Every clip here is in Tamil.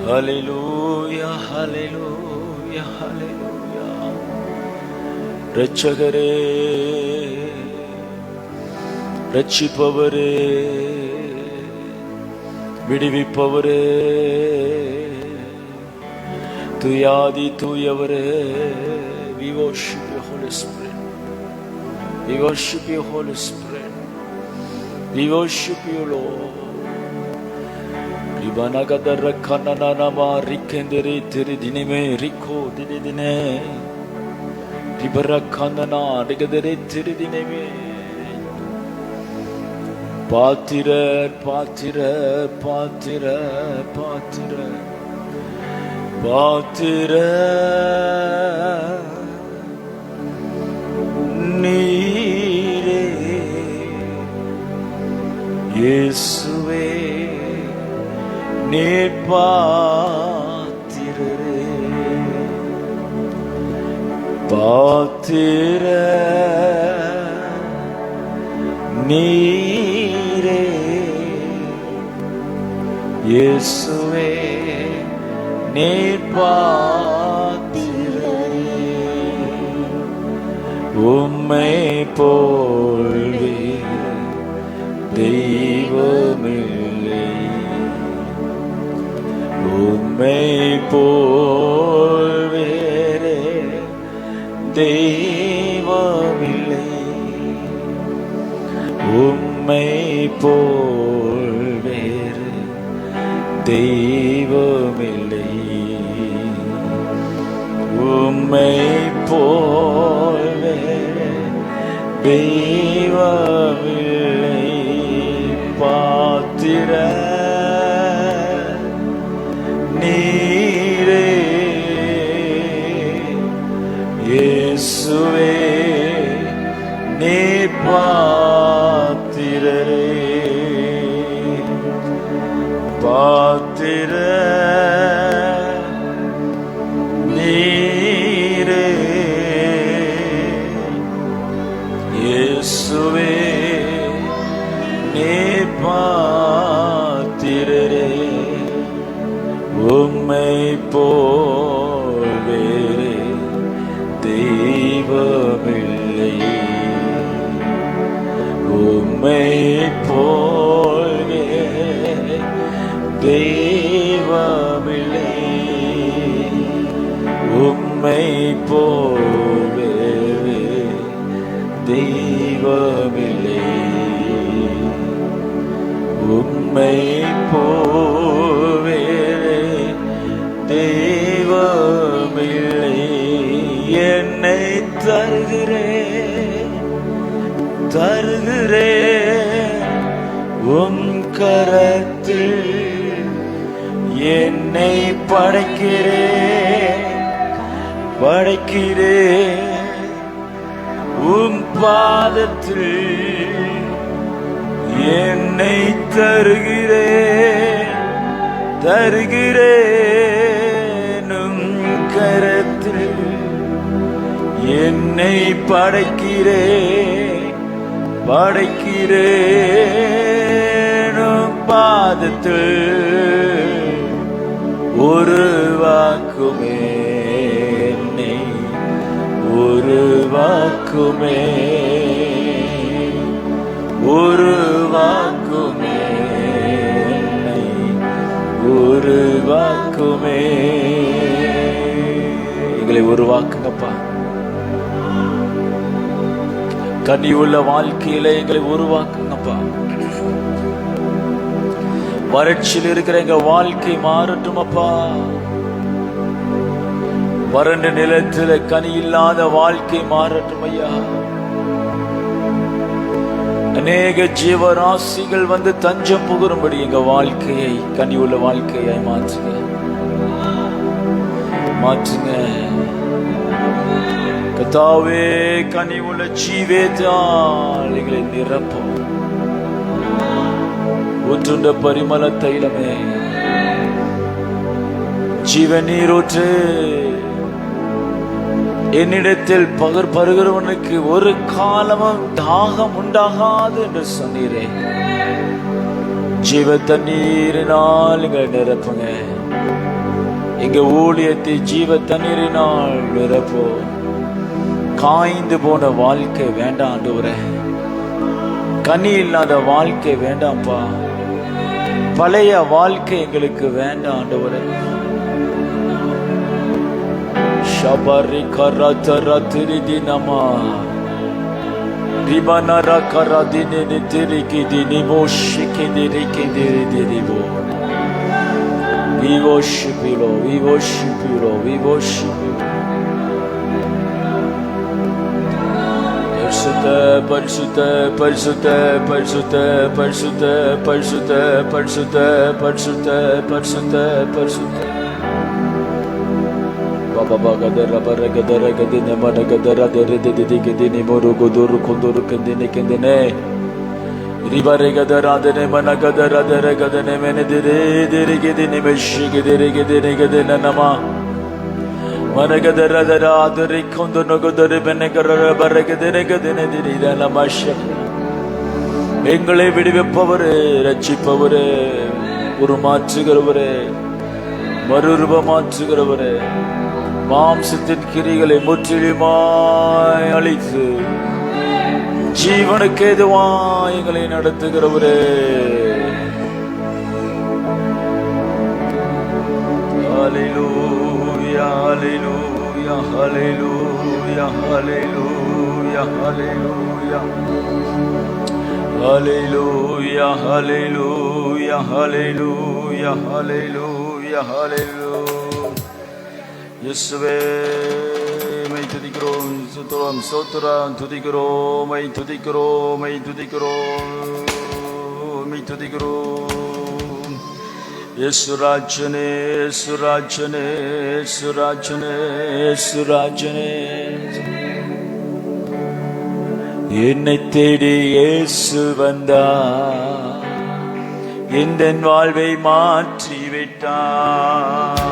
ஹல்லேலூயா ஹல்லேலூயா ஹல்லேலூயா. இரட்சகரே, ரட்சிப்பவரே, விடுவிப்பவரே, துயாதி தூயவரே, we worship you Holy Spirit, we worship you Holy Spirit, we worship you Lord. Libanagadara kanana ma rikendere teri dineme riko didine libara kanana digadere teri dineme. Patira patira patira patira patira நீரே இயேசுவே நீர் பாத்திரரே பாத்திர நீரே இயேசுவே நீர் பாத்திரரே. உம்மை போல் தெய்வமில்லை, உம்மை போல் வேறே தெய்வமில்லை, உம்மை போல் வேறு தெய்வமில்லை, உம்மை போல் வேறு தெய்வமில்லை. பாத்திர நீரே இயேசுவே நீர் பாத்திரரே பாத்திர நீரே இயேசுவே நீர் பாத்திரரே. உம்மை போல் வேறே தெய்வமில்லை, உம்மை போல் வேறே தெய்வமில்லை, உம்மை போல் வேறே தெய்வமில்லை, உம்மை போல் வேறே தெய்வமில்லை. என்னை தருகிறேன் தருகிறேன் உம் கரத்தில், என்னை படைக்கிறேன் படைக்கிறேன் உம் பாதத்தில், என்னை தருகிறேன் தருகிறேன் உம் கரத்தில், என்னை படைக்கிறேன் படைக்கிறேன் உம் பாதத்தில். உருவாக்குமே என்னை உருவாக்குமே உருவாக்குமே என்னை உருவாக்குமே. எங்களை உருவாக்குங்கப்பா, கனிவுள்ள வாழ்க்கையில எங்களை உருவாக்குங்கப்பா. வறட்சியில் இருக்கிற எங்க வாழ்க்கை மாறட்டும் அப்பா. வறண்ட நிலத்தில் கனி இல்லாத வாழ்க்கை மாறட்டும் ஐயா. அநேக ஜீவராசிகள் வந்து தஞ்சம் புகுறும்படி எங்க வாழ்க்கையை கனிவுள்ள வாழ்க்கையை மாற்றுங்க மாற்றுங்க கர்த்தாவே. கனிவுள்ள ஜீவேதால் எங்களை நிரப்பும். ஊற்றுண்ட பரிமள தைலமே, ஜீவ நீரூற்று, என்னிடத்தில் பருகிறவனுக்கு ஒரு காலமும் தாகம் உண்டாகாது என்று சொன்னீரே. ஜீவ தண்ணீரினால் எங்களை நிரப்புங்க. எங்க ஊழியத்தை ஜீவ தண்ணீரினால் நிரப்போ. காய்ந்து போன வாழ்க்கை வேண்டாம் ஆண்டவரே, கனி இல்லாத வாழ்க்கை வேண்டாம்ப்பா, பழைய வாழ்க்கை எங்களுக்கு வேண்டாம் ஆண்டவரே. Sabari கரதர திரிதினமா ரிபனர கரதினி திரிகிதினி மோஷிகிதிரிகிதிரிதிரிபோ. We worship you, Lord. We worship you, Lord. We worship you. பரிசுத்த பரிசுத்த பரிசுத்த பரிசுத்த பரிசுத்த பரிசுத்த பரிசுத்த பரிசுத்த பரிசுத்த பரிசுத்த பாபா கதர பர கதர கதின மன கதர தெரி திதி கதினி மொரு குதுரு குதுரு கதினி கதினே ரிபரே கதர அதனே மன கதர அதர கதனே மெனே திரி திரி கதினி மெஷி கதிரி கதினி கதின நமா மனகதரதரா அதரை கொண்டு நொகுதரு பெண்ணகர பரகதினகதினதிரிதனமாஷ. எங்களை விடுவிப்பவரே, ரட்சிப்பவரே, உருமாற்றுகிறவரே, மறுரூபமாற்றுகிறவரே, மாம்சத்தின் கிரிகளை முற்றிலுமாய் அழித்து ஜீவனுக்கு ஏதுவாய் எங்களை நடத்துகிறவரே. Hallelujah, hallelujah, hallelujah, hallelujah, hallelujah. Hallelujah, hallelujah, hallelujah, hallelujah, hallelujah. இயேசுவே மை துதிக்கிறோம், ஸ்தோத்திரம் ஸ்தோத்திரம் துதிக்கிறோம், மை துதிக்கிறோம், மை துதிக்கிறோம், மை துதிக்கிறோம். இயேசுராஜனே இயேசுராஜனே இயேசுராஜனே இயேசுராஜனே. என்னை தேடி இயேசு வந்தார், என் வாழ்வை மாற்றி விட்டார்.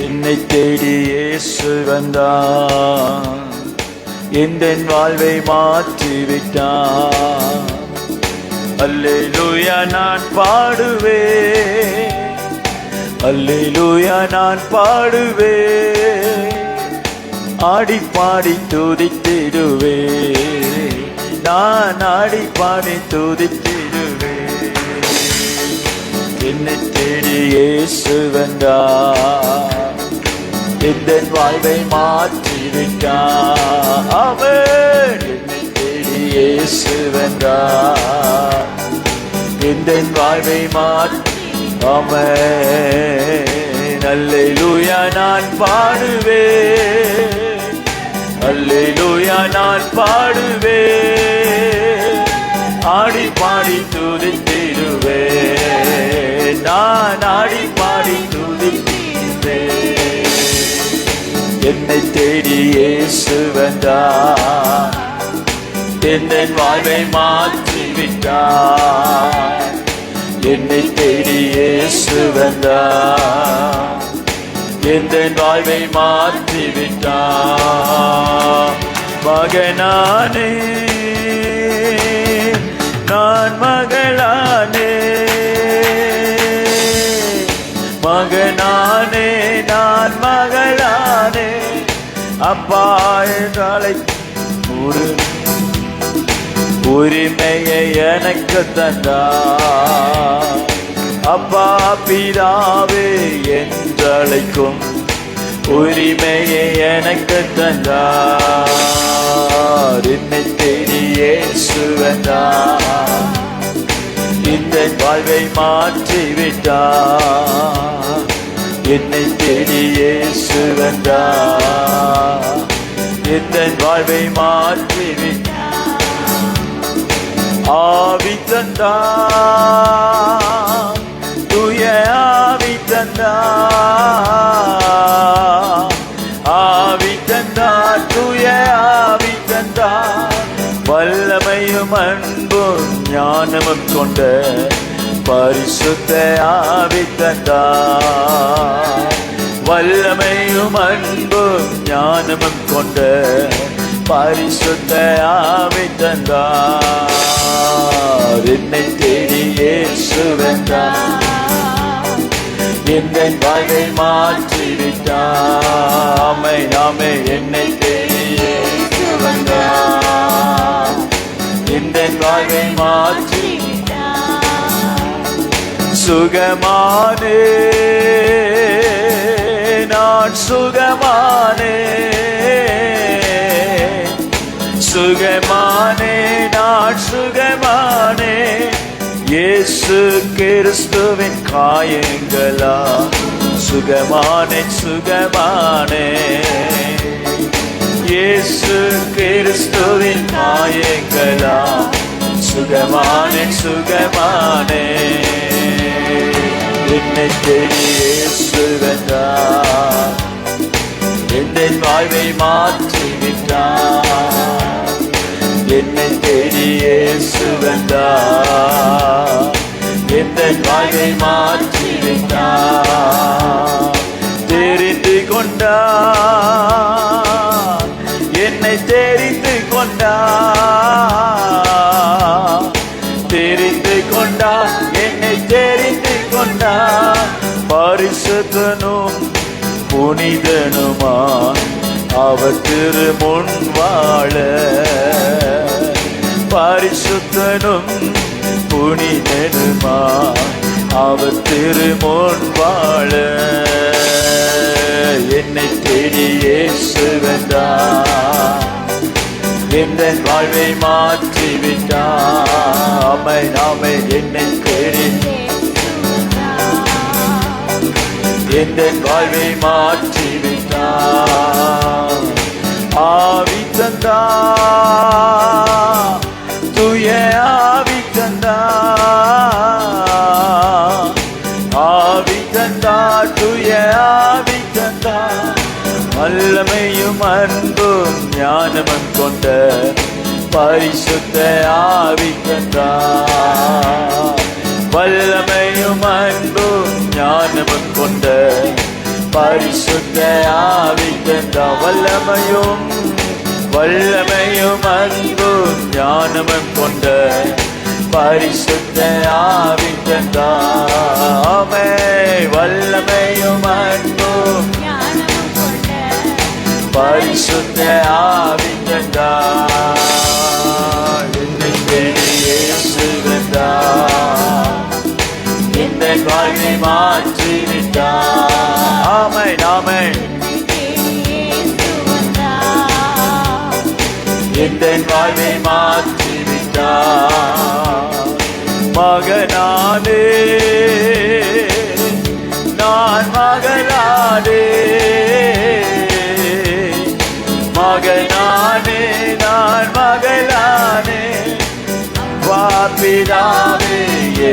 என்னை தேடி இயேசு வந்தார், என் வாழ்வை மாற்றி விட்டார். அல்லேலூயா நான் பாடுவேன், அல்லேலூயா நான் பாடுவேன், ஆடி பாடி துதித்திடுவேன், நான் ஆடி பாடி துதித்திடுவேன். என்னை தேடி இயேசு வந்தார், என் வாழ்வை மாற்றி விட்டார். அவன் என்னை தேடி இயேசு வந்தார், என் வாழ்வை மாற்றி. ஆமென். அல்லேலூயா நான் பாடுவேன், அல்லேலூயா நான் பாடுவேன், ஆடி பாடி துதித்திடுவேன், நான் ஆடி பாடி துதித்திடுவேன். என்னை தேடி இயேசு வந்தார், என் வாழ்வை மாற்றி விட்டார். என்னை தேடி இயேசு வந்தார், என் வாழ்வை மாற்றி விட்டார். மகனானே நான் மகளானே, மகனானே நான் மகளானே. அப்பா என்றாலை உரிமையை எனக்கு தந்தார். அப்பா பிதாவே என்றழைக்கும் உரிமையை எனக்கு தந்தார். என்னை தேடி இயேசு வந்தார், இந்த வாழ்வை மாற்றி விட்டார். என்னை தேடி இயேசு வந்தார், இந்த வாழ்வை மாற்றி விட்டார். ஆவி தந்தார், தூய ஆவி தந்தார், ஆவி தந்தார், தூய ஆவி தந்தார். வல்லமையும் அன்பும் ஞானமும் கொண்ட பரிசுத்த ஆவி தந்தார். வல்லமையும் அன்பும் ஞானமும் கொண்ட பரிசுத்த ஆவி தந்தார். என்னை தேடி இயேசு வந்தார், எந்த வாழ்வை மாற்றிவிட்டார். ஆமென் ஆமென். என்னை தேடி இயேசு வந்தார், எந்த வாழ்வை மாற்றிவிட்டார். சுகமானே நான் சுகமானே, சுகமானே நான் சுகமானே, இயேசு கிறிஸ்துவின் காயங்களா சுகமானே சுகமானே, இயேசு கிறிஸ்துவின் காயங்களா சுகமானே சுகமானே. என்னை தேடி இயேசு வந்தார், என் வாழ்வை மாற்றிவிட்டார். என்னை தேடி இயேசு வந்தார், என் வாழ்வை மாற்றிவிட்டார். தெரிந்து கொண்டார், என்னை தெரிந்து கொண்டார், தெரிந்து கொண்டார், என்னை தெரிந்து கொண்டார். பரிசுத்தனும் புனிதனுமா அவர் திரு முன் வாழ, பரிசுத்தனும் புனிதனுமா அவர் திரு முன் வாழ. என்னை தேடி இயேசு வந்தார், எந்த வாழ்வை மாற்றிவிட்டார். ஆமென் ஆமென். என்னை தேடி எந்த வாழ்வை மாற்றிவிட்டார். ஆவி தந்தார், தூய ஆவி தந்தார், ஆவி தந்தார், தூய ஆவி தந்தார். வல்லமையும் அன்பும் ஞானமும் கொண்ட பரிசுத்த ஆவி தந்தார். வல்லமையும் அன்பும் ஞானமும் கொண்ட பரிசுத்த ஆவி தந்தார். வல்லமையும் வல்லமையும் அன்பும் ஞானமும் கொண்ட பரிசுத்த ஆவி தந்தார். ஆமென். வல்லமையும் அன்பும் பரிசுத்த ஆவி தந்தார். என்னை தேடி இயேசு வந்தார், எந்த வாழ்வை மாற்றிவிட்டார். ஆமென் ஆமென். எந்த வாழ்வை மாற்றிவிட்டார். மகனானே நான் மகளானே, மகனானே நான் மகளானே, வாபிதாவே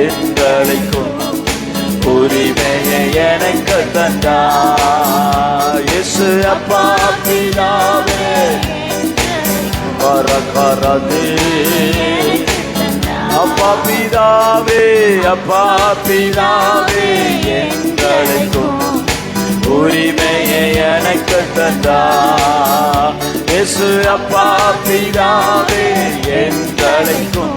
என்றழைக்கும் உரிமையை எனக்கு தந்தார். இயேசு அப்பா பிதாவே வரகரதே, அப்பா பிதாவே அப்பா பிதாவே என்றழைக்கும் உரிமையை எனக்கு தந்தார். இயேசு அப்பா பிதாவே என்றழைக்கும்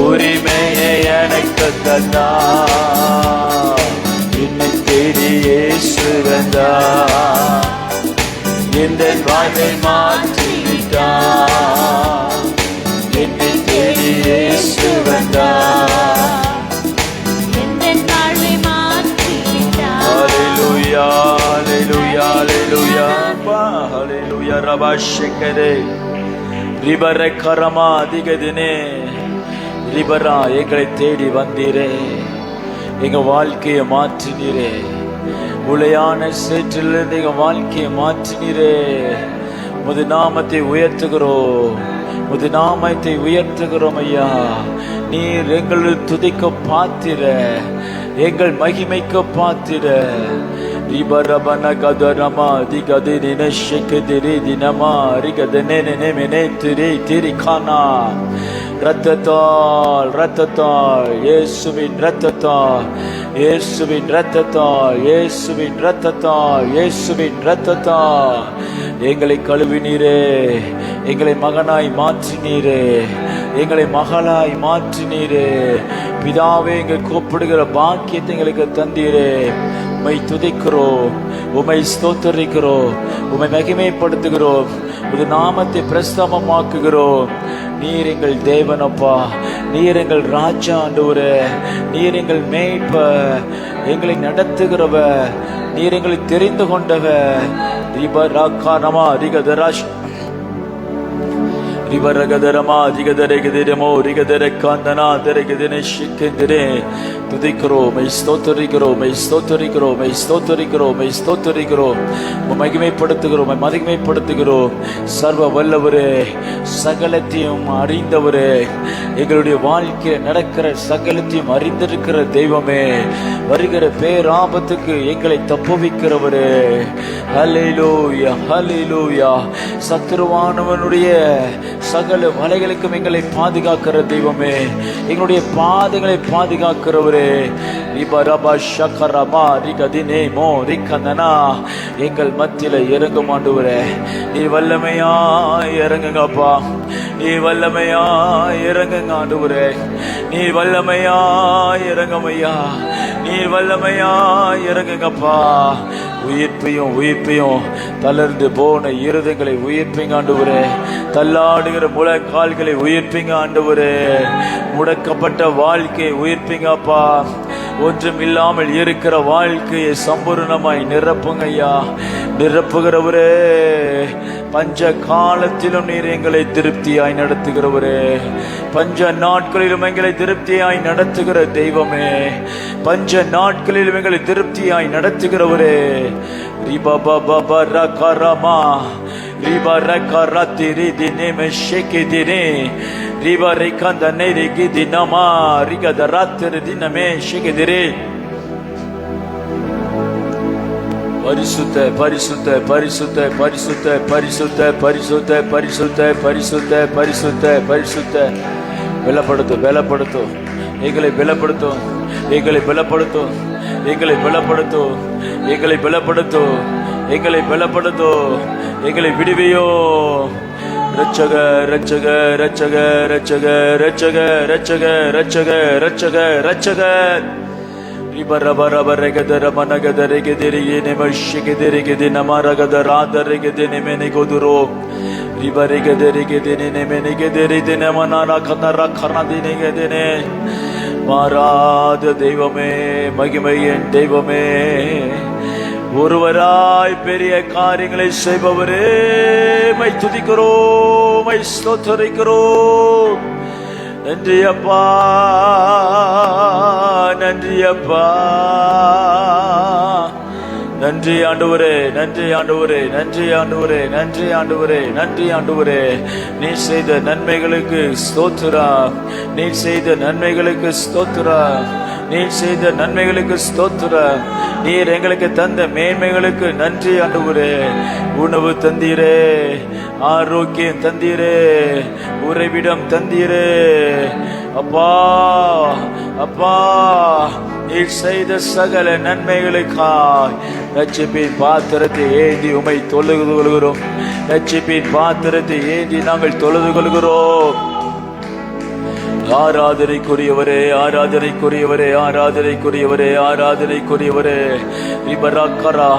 உரிமையை எனக்கு தந்தார். என்னை தேடி இயேசு வந்தார், எந்த வாழ்வை மாற்றிவிட்டார். என்னை தேடி இயேசு வந்தார், எந்த வாழ்வை மாற்றிவிட்டார். ஹல்லேலூயா ஹல்லேலூயா ஹல்லேலூயா ஹல்லேலூயா. ரபாஷக்கரே ரிபர கரமா அதிகதினே ரிபரா எங்களை தேடி வந்தீரே, எங்க வாழ்க்கையை மாற்றினீரே, உளையான சேற்றிலிருந்து எங்க வாழ்க்கையை மாற்றினீரே. முது நாமத்தை உயர்த்துகிறோம், முது நாமத்தை உயர்த்துகிறோம் ஐயா. நீர் எங்கள் துதிக்க பாத்திர, எங்கள் மகிமைக்க பாத்திர. ரிபரபன கதரமா திகதி தினஷிகதிரி தினமா ரிகதனே நெமெனே திரி திரிகானா. இரத்தத்தால் இரத்தத்தால் இயேசுவின் இரத்தத்தால், இயேசுவின் இரத்தத்தால், இயேசுவின் இரத்தத்தால், இயேசுவின் இரத்தத்தால் எங்களை கழுவினீரே, எங்களை மகனாய் மாற்றினீரே. எங்களை மகளாய் மாற்றினீரே. பிதாவே, எங்கள் கூப்பிடுகிற பாக்கியத்தை எங்களுக்கு தந்தீரே. உம்மை துதிக்கிறோம், உம்மை ஸ்தோத்தரிக்கிறோம், உம்மை மகிமைப்படுத்துகிறோம், உமது நாமத்தை பிரஸ்தாபமாக்குகிறோம். நீர் எங்கள் தேவனப்பா, நீர் எங்கள் ராஜா ஆண்டவரே, நீர் எங்கள் மேய்ப்பர், எங்களை நடத்துகிறவர், நீர் எங்களை தெரிந்து கொண்டவர். ரிபராகானமா ரிகதராஷ் ரிபரகதரமா ரிகதரகதிரமோ ரிகதரகாந்தனா தரகதினே ஷிக்கெந்திரே. துதிக்கிறோம், ஸ்தோத்தரிக்கிறோம், ஸ்தோத்தரிக்கிறோம், ஸ்தோத்தரிக்கிறோம், ஸ்தோத்தரிக்கிறோம், மகிமைப்படுத்துகிறோம், மகிமைப்படுத்துகிறோம். சர்வ வல்லவரே, சகலத்தையும் அறிந்தவரே, எங்களுடைய வாழ்க்கையில் நடக்கிற சகலத்தையும் அறிந்திருக்கிற தெய்வமே, வருகிற பேராபத்துக்கு எங்களை தப்புவிக்கிறவரே. ஹல்லேலூயா, ஹல்லேலூயா. சத்துருவானவனுடைய சகல வலைகளுக்கும் எங்களை பாதுகாக்கிற தெய்வமே, எங்களுடைய பாதைகளை பாதுகாக்கிறவரே. எங்கள் மத்தியில இறங்கும் ஆண்டவரே, நீ வல்லமையா இறங்குங்கப்பா, நீ வல்லமையா இறங்குங்க ஆண்டவரே, நீ வல்லமையா இறங்கமையா, நீ வல்லமையா இறங்குங்கப்பா. உயிர்ப்பையும் உயிர்ப்பையும் தளர்ந்து போன இருதயங்களை உயிர்ப்பீங்க ஆண்டவரே, தள்ளாடுகிற முழக்கால்களை உயிர்ப்பீங்க ஆண்டவரே, முடக்கப்பட்ட வாழ்க்கையை உயிர்ப்பீங்கப்பா. ஒன்றும் இல்லாமல் இருக்கிற வாழ்க்கையை சம்பூர்ணமாய் நிரப்புங்க ஐயா, நிரப்புகிறவரே. பஞ்ச காலத்திலும் நீர் எங்களை திருப்தியாய் நடத்துகிறவரே, பஞ்ச நாட்களிலும் எங்களை திருப்தியாய் நடத்துகிற தெய்வமே, பஞ்ச நாட்களிலும் எங்களை திருப்தியாய் நடத்துகிறவரே. ரிபபபபரகரமா ரிபரகரத்திரி தினே ஷெகிதினே ரிபரைகந்தனே ரிகிதினமா ரிகதரத்திரி தினமே ஷெகிதிரே. பரிசுத்த பரிசுத்த பரிசுத்த பரிசுத்த பரிசுத்த பரிசுத்த பரிசுத்த பரிசுத்த பரிசுத்த பரிசுத்த. பலப்படுத்தும், பலப்படுத்தும், எங்களை பலப்படுத்தும், எங்களை பலப்படுத்தும், எங்களை பலப்படுத்தும், எங்களை பலப்படுத்தும், எங்களை பலப்படுத்தும், எங்களை விடுவியோ. ரட்சக ரட்சக ரட்சக ரட்சக ரட்சக ரட்சக ரட்சக ரட்சக ரட்சக. ரிபரபரபரகதர மனகதரகதரியே நிமஷிகதரிகதி நமரகதராதரகதி நிமெனிகதுரோ ரிபரிகதரிகதி நிமெனிகதரிதி நமனரகதரகரதினிகதினே. மாறாத தெய்வமே, மகிமையின் தெய்வமே, ஒருவராய் பெரிய காரியங்களை செய்பவரே, மை துதிக்கிறோம், மை ஸ்தோத்தரிக்கிறோம். நன்றி அப்பா, நன்றி அப்பா, நன்றி ஆண்டவரே, நன்றி ஆண்டவரே, நன்றி ஆண்டவரே, நன்றி ஆண்டவரே, நன்றி ஆண்டவரே. நீ செய்த நன்மைகளுக்கு ஸ்தோத்திரா, நீ செய்த நன்மைகளுக்கு ஸ்தோத்திரா, நீ செய்த நன்மைகளுக்கு ஸ்தோத்திரா. நீர் எங்களுக்கு தந்த மேன்மைகளுக்கு நன்றி ஆண்டவரே. உணவு தந்தீரே, ஆரோக்கியம் தந்தீரே, உறைவிடம் தந்தீரே அப்பா. அப்பா, நீர் செய்த சகல நன்மைகளுக்காய் ரட்சிப்பின் பாத்திரத்தை ஏந்தி உமை தொழுது கொள்கிறோம். ரட்சிப்பின் பாத்திரத்தை ஏந்தி நாங்கள் தொழுது கொள்கிறோம். ஆராதனைக்குரியவரே, ஆராதனைக்குரியவரே, ஆராதனைக்குரியவரே, ஆராதனைக்குரியவரே. ரிபராக்கரா,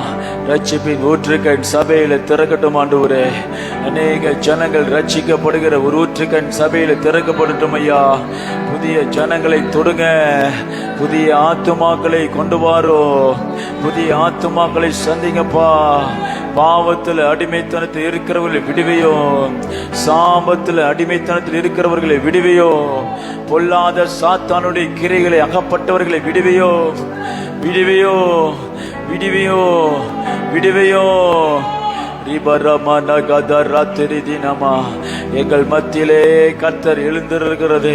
ரட்சிப்பின் ஊற்றுக்கண் சபையில திறக்கட்டும் ஆண்டவரே. அநேக ஜனங்கள் ரட்சிக்கப்படுகிற ஒரு ஊற்றுக்கண் சபையில திறக்கப்படட்டும் ஐயா. புதிய ஜனங்களை தொடுங்க, புதிய ஆத்துமாக்களை கொண்டு வாரோ, புதிய ஆத்துமாக்களை சந்திங்கப்பா. பாவத்தில் அடிமைத்தனத்தில் இருக்கிறவர்களை விடுவையோ, சாபத்தில் அடிமைத்தனத்தில் இருக்கிறவர்களை விடுவையோ, பொல்லாத சாத்தானுடைய கிரைகளை அகப்பட்டவர்களை விடுவையோ, விடுவையோ, விடுவையோ, விடுவையோ. எங்கள் மத்தியிலே கர்த்தர் எழுந்திருக்கிறது.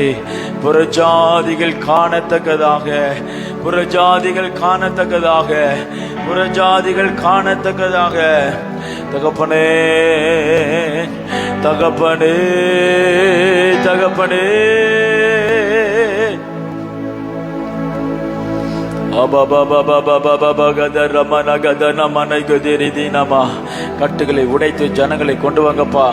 புறஜாதிகள் காணத்தக்கதாக, புறஜாதிகள் காணத்தக்கதாக, புறஜாதிகள் காணத்தக்கதாக. தகப்பனே, தகப்பனே, தகப்பனே. கட்டுகளை உடைத்து ஜனங்களை கொண்டு வாங்கப்பா.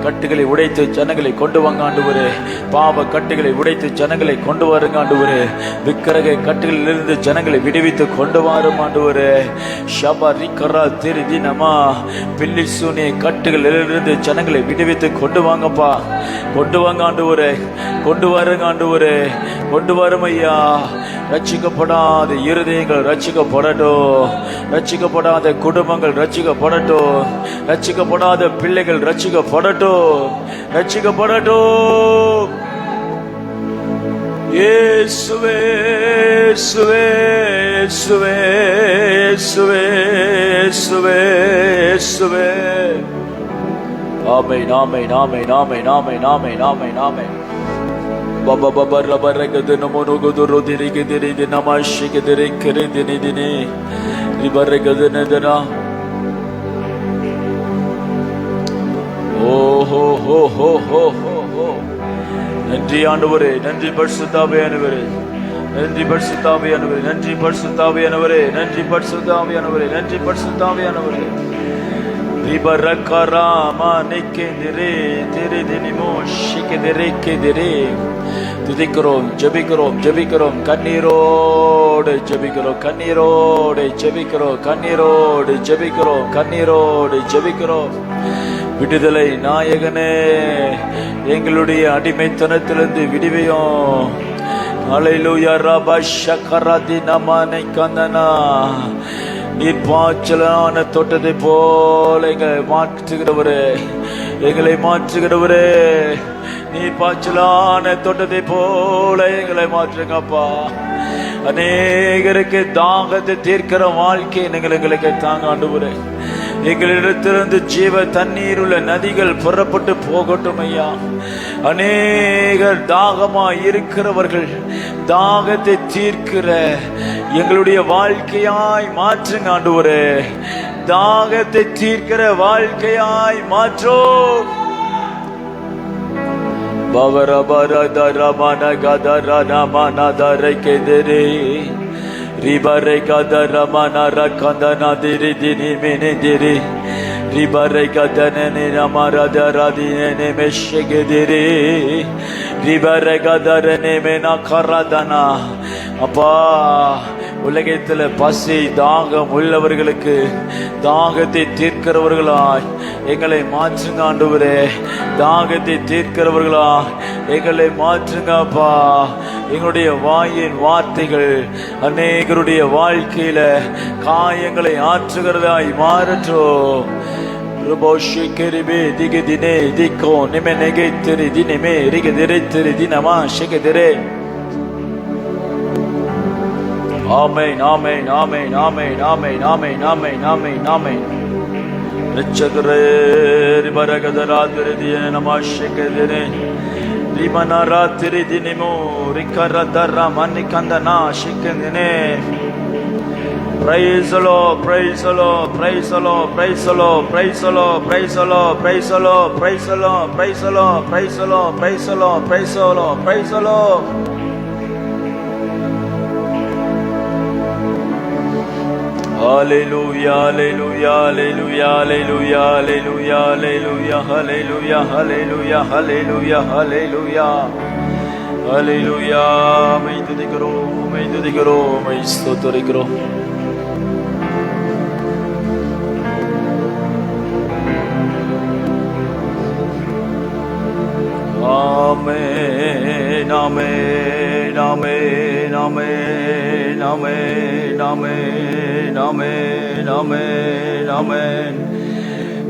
கட்டுகளை உடைத்து ஜனங்களை கொண்டு வாங்க ஆண்டவரே. பாவ கட்டுகளை உடைத்து ஜனங்களை கொண்டு வாருங்க ஆண்டவரே. விக்கிரக கட்டுகளில் இருந்து ஜனங்களை விடுவித்து கொண்டு வாரும் ஆண்டவரே. ஷபரிகரா திரிதினமா பில்லி சூனிய கட்டுகளிலிருந்து ஜனங்களை விடுவித்து கொண்டு வாங்கப்பா. கொண்டு வாங்க ஆண்டவரே. கொண்டு வாருங்க ஆண்டவரே. கொண்டு வரும் ஐயா. ரட்சிக்கப்படாத இருதயங்கள் ரட்சிக்கப்படட்டும். ரட்சிக்கப்படாத குடும்பங்கள் ரட்சிக்கப்படட்டும். ரட்சிக்கப்படாத பிள்ளைகள் ரட்சிக்கப்படட்டும். ரட்சிக்கப்படட்டும். இயேசுவே இயேசுவே இயேசுவே இயேசுவே இயேசுவே இயேசுவே. ஆமென் ஆமென் ஆமென் ஆமென் ஆமென் ஆமென் ஆமென் ஆமென். Baba baba raba rega de no mono godoro dirige dirige namashi ke dirige kere dini dini riba rega de ne dena. Oh ho ho ho ho ho ho. நன்றி ஆண்டவரே. நன்றி பரிசுத்தாவியானவரே. நன்றி பரிசுத்தாவியானவரே. நன்றி பரிசுத்தாவியானவரே. நன்றி பரிசுத்தாவியானவரே. நன்றி பரிசுத்தாவியானவரே. Ribarakara nikendere tere dinimo shikendere kedere. துதிக்கிறோம், ஜெபிக்கிறோம், ஜெபிக்கிறோம், கண்ணீரோடு ஜெபிக்கிறோம், கண்ணீரோடு ஜெபிக்கிறோம், கண்ணீரோடு ஜெபிக்கிறோம், கண்ணீரோடு ஜெபிக்கிறோம். விடுதலை நாயகனே, எங்களுடைய அடிமைத்தனத்திலிருந்து விடுவியும். ஹல்லேலூயா. ரபா ஷக்கரதி நமனை கந்தனா. நீர் பாய்ச்சலான தோட்டத்தை போல எங்களை மாற்றுகிறவரே, எங்களை மாற்றுகிறவரே. நீர் பாய்ச்சலான தோட்டத்தை போல எங்களை மாற்றுங்கப்பா. அநேகருக்கு தாகத்தை தீர்க்கிற வாழ்க்கை எங்களுக்கு தாங்க ஆண்டவரே. எங்களிடத்திலிருந்து ஜீவ தண்ணீர் உள்ள நதிகள் புறப்பட்டு போகட்டும் ஐயா. அநேகர் தாகமா இருக்கிறவர்கள் தாகத்தை தீர்க்கிற எங்களுடைய வாழ்க்கையாய் மாற்றுங்க ஆண்டவரே. தாகத்தை தீர்க்கிற வாழ்க்கையாய் மாற்றோம். பவரபரதரமன கதரனமனதரைக்கெதிரே ரிபரை கதரமன ரக்கந்தனதிரி தினி மினிதிரி ரிபரை கதனனி நமரதரதினே மெஷகெதிரி ரிபரை கதரனே மென கரதனா. அப்பா, உலகத்தில் பசி தாகம் உள்ளவர்களுக்கு தாகத்தை தீர்க்கிறவர்களாய் எங்களை மாற்றுங்க ஆண்டவரே. தாகத்தை தீர்க்கிறவர்களாய் எங்களை மாற்றுங்க அப்பா. எங்களுடைய வாயின் வார்த்தைகள் அநேகருடைய வாழ்க்கையில காயங்களை ஆற்றுகிறதாய் மாறட்டும். திகதினே திக்கோ நிமே நெகை திரு தினமே ரிகதிரை திரு தினமா ஷெகதிரே. ஆமென் ஆமென் ஆமென் ஆமென் ஆமென் ஆமென் ஆமென் ஆமென் ஆமென். ரட்சகரே ரிபரகதராதிரதியே நமஷகதிரே ரிமனராதிரதினிமோ ரிகரதரா மன்னிகந்தனா ஷிகந்தினே. Praise the Lord, praise the Lord, praise the Lord, praise the Lord, praise the Lord, praise the Lord, praise the Lord, praise the Lord, praise the Lord, praise the Lord, praise the Lord, praise the Lord, praise the Lord. Hallelujah, hallelujah, hallelujah, hallelujah, hallelujah, hallelujah, hallelujah, hallelujah, hallelujah, hallelujah, hallelujah. My துதிக்கிறோம், மை துதிக்கிறோம், மை ஸ்தோத்திரிக்கிறோம். ஆமென் ஆமென் ஆமென் ஆமென் ஆமென் ஆமென் ஆமென் ஆமென் ஆமென்.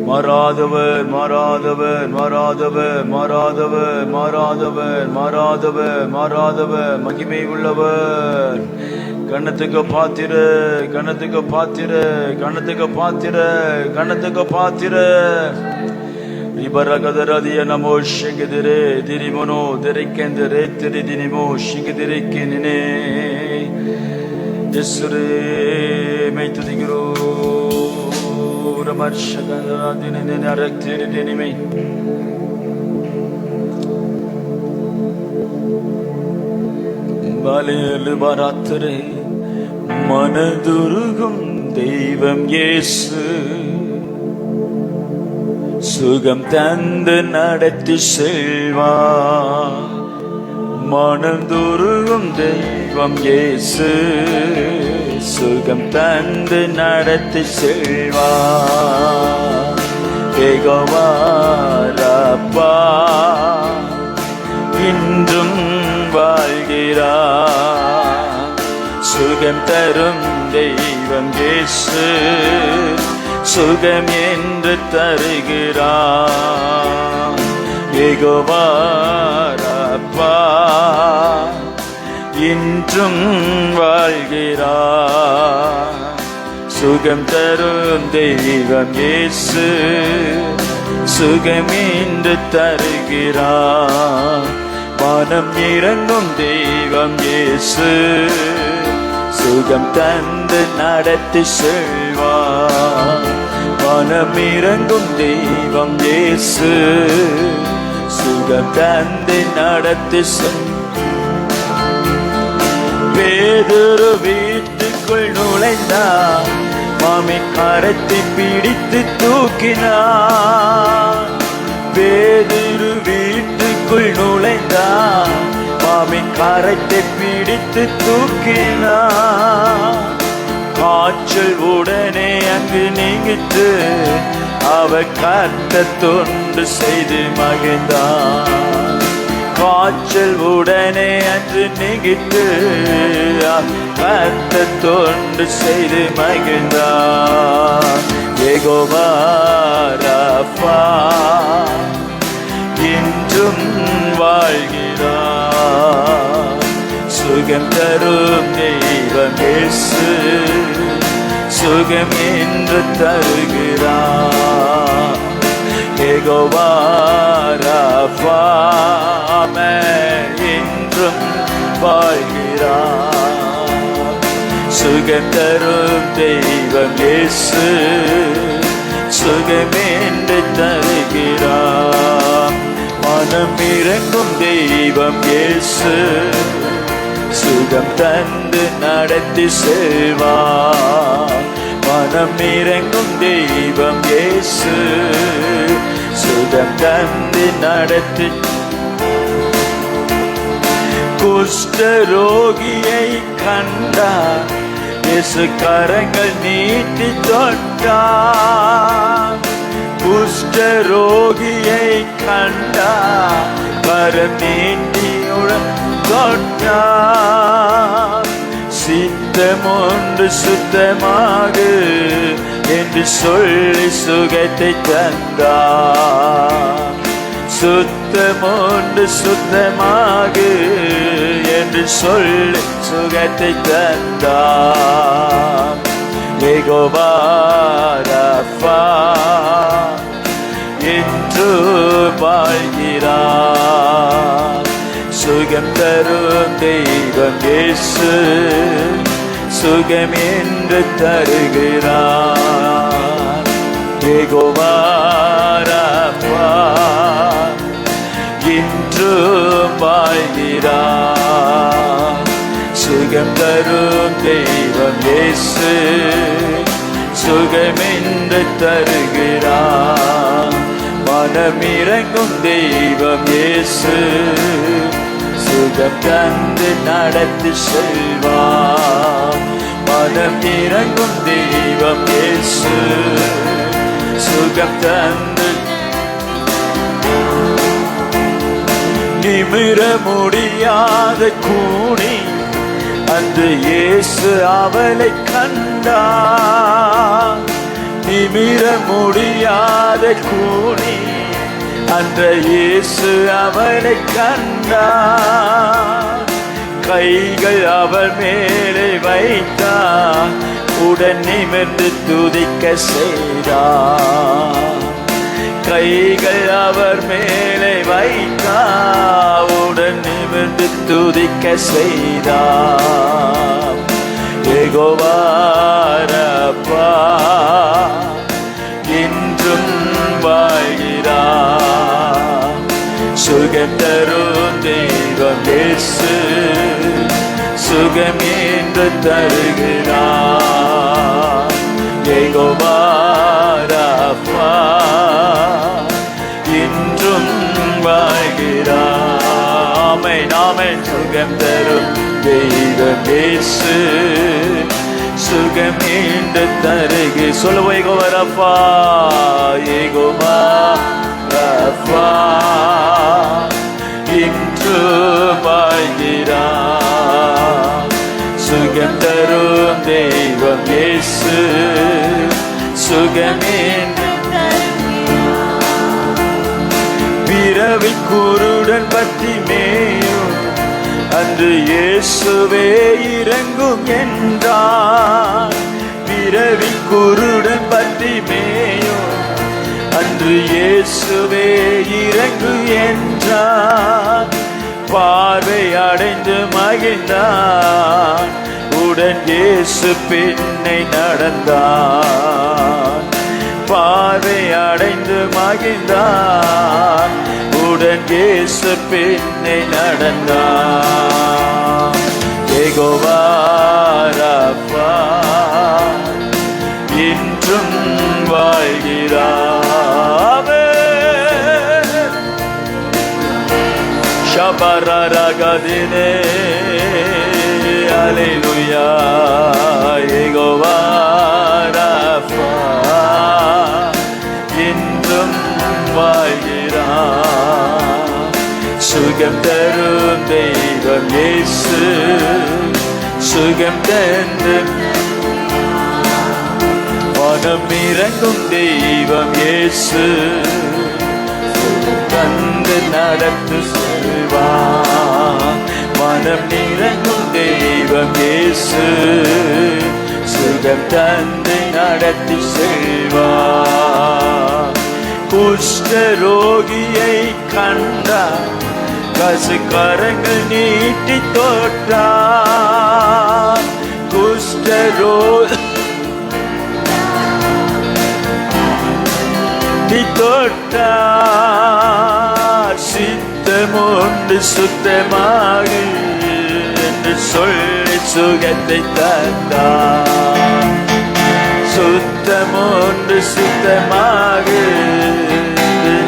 மாறாதவர் மாறாதவர் மாறாதவர் மாறாதவர் மாறாதவர் மாறாதவர் மாறாதவர் மகிமை உள்ளவர். கண்ணத்துக்கு பாத்திர கண்ணத்துக்கு பாத்திர கண்ணத்துக்கு பாத்திர கண்ணத்துக்கு பாத்திர. ரிபரகதரதிய நமோ ஷெகதிரே திரிமனோ திரைக்கெந்தரே திரி தினிமோ ஷிகதிரைக்கினே. இயேசுவே மை துதிக்கிறோம். ரமர்ஷகதரதினே அரக்திரி தினிமை. பாலேலு பராத்ரே மனதுருகும் தெய்வம் இயேசு. சுகம் தந்து நடத்தி செல்வார். மனந்துருகும் தெய்வம் இயேசு சுகம் தந்து நடத்தி செல்வார். யெகோவா ராப்பா இன்றும் வாழ்கிறார். சுகம் தரும் தெய்வம் இயேசு சுகம் என்று தருகிறார். யெகோவா ராப்பா இன்றும் வாழ்கிறார். சுகம் தரும் தெய்வம் இயேசு சுகம் என்று தருகிறார். மனம் இறங்கும் தெய்வம் இயேசு சுகம் தந்து நடத்தி செல்வார். மனம் இறங்கும் தெய்வம் இயேசு சுகம் தந்து நடத்தி பேதுரு வீட்டுக்குள் நுழைந்தார். மாமி கரத்தை பிடித்து தூக்கினார். பேதுரு வீட்டுக்குள் நுழைந்தார். மாமி கரத்தை பிடித்து தூக்கினார். காய்ச்சல் உடனே அங்கு நீங்கிட்டு அவர் கர்த்தர் தொண்டு செய்து மகிழ்ந்தார். காய்ச்சல் உடனே அன்று நீங்கிட்டு கர்த்தர் தொண்டு செய்து மகிழ்ந்தார். யெகோவா ராப்பா இன்றும் வாழ்கிறார். சுகம் தரும் தெய்வம் இயேசு சுகம் என்று தருகிறார். யெகோவா ராப்பா இன்றும் வாழ்கிறார். சுகம் தரும் தெய்வம் இயேசு சுகம் என்று தருகிறார். மனம் இறங்கும் தெய்வம் இயேசு சுகம் தந்து நடத்தி செல்வார். மனம் இறங்கும் தெய்வம் இயேசு சுகம் தந்து நடத்தி. குஷ்டரோகியை கண்டார். இயேசு கரங்கள் நீட்டி தொட்டார். குஷ்டரோகியை கண்டார். கரம் நீட்டியுடன் தொட்டார். சித்தமொன்று சுத்தமாக என்று சொல்லி சுகத்தை தந்தார். சுத்தமொன்று சுத்தமாக என்று சொல்லி சுகத்தை தந்தார். யெகோவா ராப்பா என்று வாழ்கிறார். சுகம் தரும் தெய்வம் இயேசு சுகம் என்று தருகிறார். யெகோவா ராப்பா இன்று வாழ்கிறார். சுகம் தரும் தெய்வம் இயேசு சுகம் என்று தருகிறார். மனம் இறங்கும் தெய்வம் இயேசு சுகம் தந்து நடத்தி செல்வார். மனம் இறங்கும் தெய்வம் இயேசு சுகம் தந்து. நிமிர முடியாத கூனி அன்று இயேசு அவளை கண்டார். நிமிர முடியாத கூனி அன்று இயேசு அவளை கண்டார். கைகள் அவள் மேலே வைத்தார். உடன் நிமிர்ந்து துதிக்க செய்தார். கைகள் அவர் மேலே வைத்தார். உடன் நிமிர்ந்து துதிக்க செய்தார். யெகோவா ராப்பா இன்றும் வாழ்கிறார். சுகம் தரும் தெய்வம் இயேசு சுகம் என்று தருகிறார். யெகோவா ராப்பா வாழ்கிறாய். ஆமென். சுகம் தரும் தெய்வம் இயேசு, சுகம் மீண்டு தருகி. சொல்லுவோம், யெகோவா ரப்பா, யெகோவா ரப்பா, இன்று வாழ்கிறாய். சுகம் தரும் தெய்வம் இயேசு, சுகம் மீண்டு. பிறவி குருடன் பற்றி மேயும் அன்று இயேசுவே இறங்கும் என்றார். பிறவி குருடன் பற்றி மேயும் அன்று இயேசுவே இறங்கும் என்றார். பார்வை அடைந்து மகிழ்ந்தார், உடன் இயேசு பின்னை நடந்தார். பார்வை அடைந்து மகிழ்ந்தார், உடன் இயேசு பின்னை நடந்தார். யெகோவா ரப்பா, இன்றும் வாழ்கிறார். ஷபரரகதினே அல்லேலூயா. யெகோவா ரப்பா, இன்றும் வாழ்கிறார். சுகம் தரும் தெய்வம் இயேசு, சுகம் தந்து மனம் இறங்கும் தெய்வம் இயேசு, தந்து நடத்து செல்வார். மனம் இறங்கும் தெய்வம் இயேசு, சுகம் தந்து நடத்தி செல்வார். குஷ்ட ரோகியை கண்டார், கசுக்கரங்கள் நீட்டி தொட்டார். குஷ்ட ரோகி தொட்டார். சித்தமுண்டு சுத்தமாக என்று சொல்லி சுகத்தை தந்தார். சுத்தமுண்டு சுத்தமாக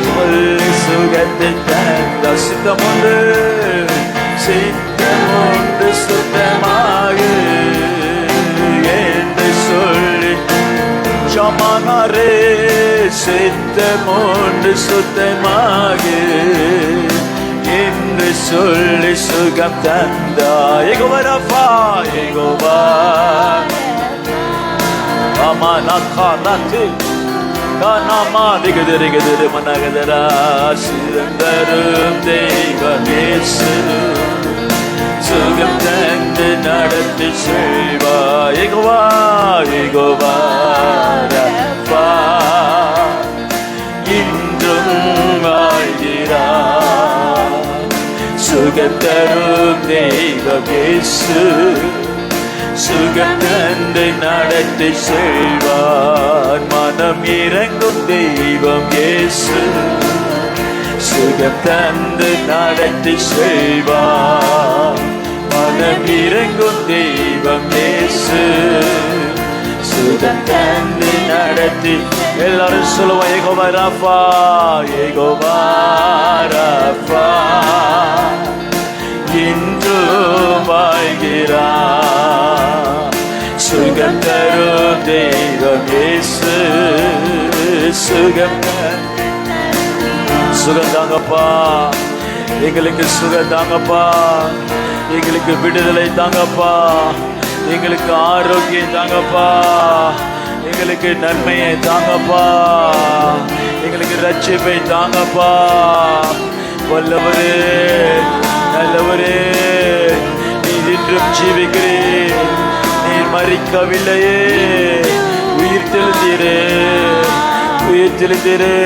சொல்லி சுகத்தை தந்தார். சித்தமுண்டு சித்தமுண்டு சுத்தமாக என்று சொல்லி சமானாரே. சித்தமுண்டு சுத்தமாக என்று சொல்லி சுகம் தந்தார். யெகோவா ரப்பா, யெகோவா அமனகானது கானமா திகதிரிகதிரி மனகதரா. சிறந்தரும் தெய்வம் இயேசு, சுகம் தந்து நடத்தி செல்வார். யெகோவா யெகோவா ரப்பா, இன்றும் வாழ்கிறார். சுகம் தரும் தெய்வம் இயேசு, சுகம் தந்து நடத்தி செல்வார். மனம் இறங்கும் தெய்வம் இயேசு, சுகம் தந்து நடத்தி செல்வார். மனம் இறங்கும் தெய்வம் இயேசு, சுகம் தந்து நடத்தி. எல்லாரும் சொல்லுவோம், யெகோவா ரப்பா, யெகோவா ரப்பா, இன்று வாழ்கிறார். சுகம் தரும் தெய்வம் இயேசு, சுகம் சுகம் தாங்கப்பா, எங்களுக்கு சுகம் தாங்கப்பா, எங்களுக்கு விடுதலை தாங்கப்பா, எங்களுக்கு ஆரோக்கியம் தாங்கப்பா, எங்களுக்கு நன்மையை தாங்கப்பா, எங்களுக்கு ரட்சிப்பை தாங்கப்பா. வல்லவரே, நல்லவரே, நீர் இன்றும் ஜீவிக்கிறீர், நீர் மரிக்கவில்லையே, உயிர் தெளிந்தீரே, உயிர் தெளிந்தீரே.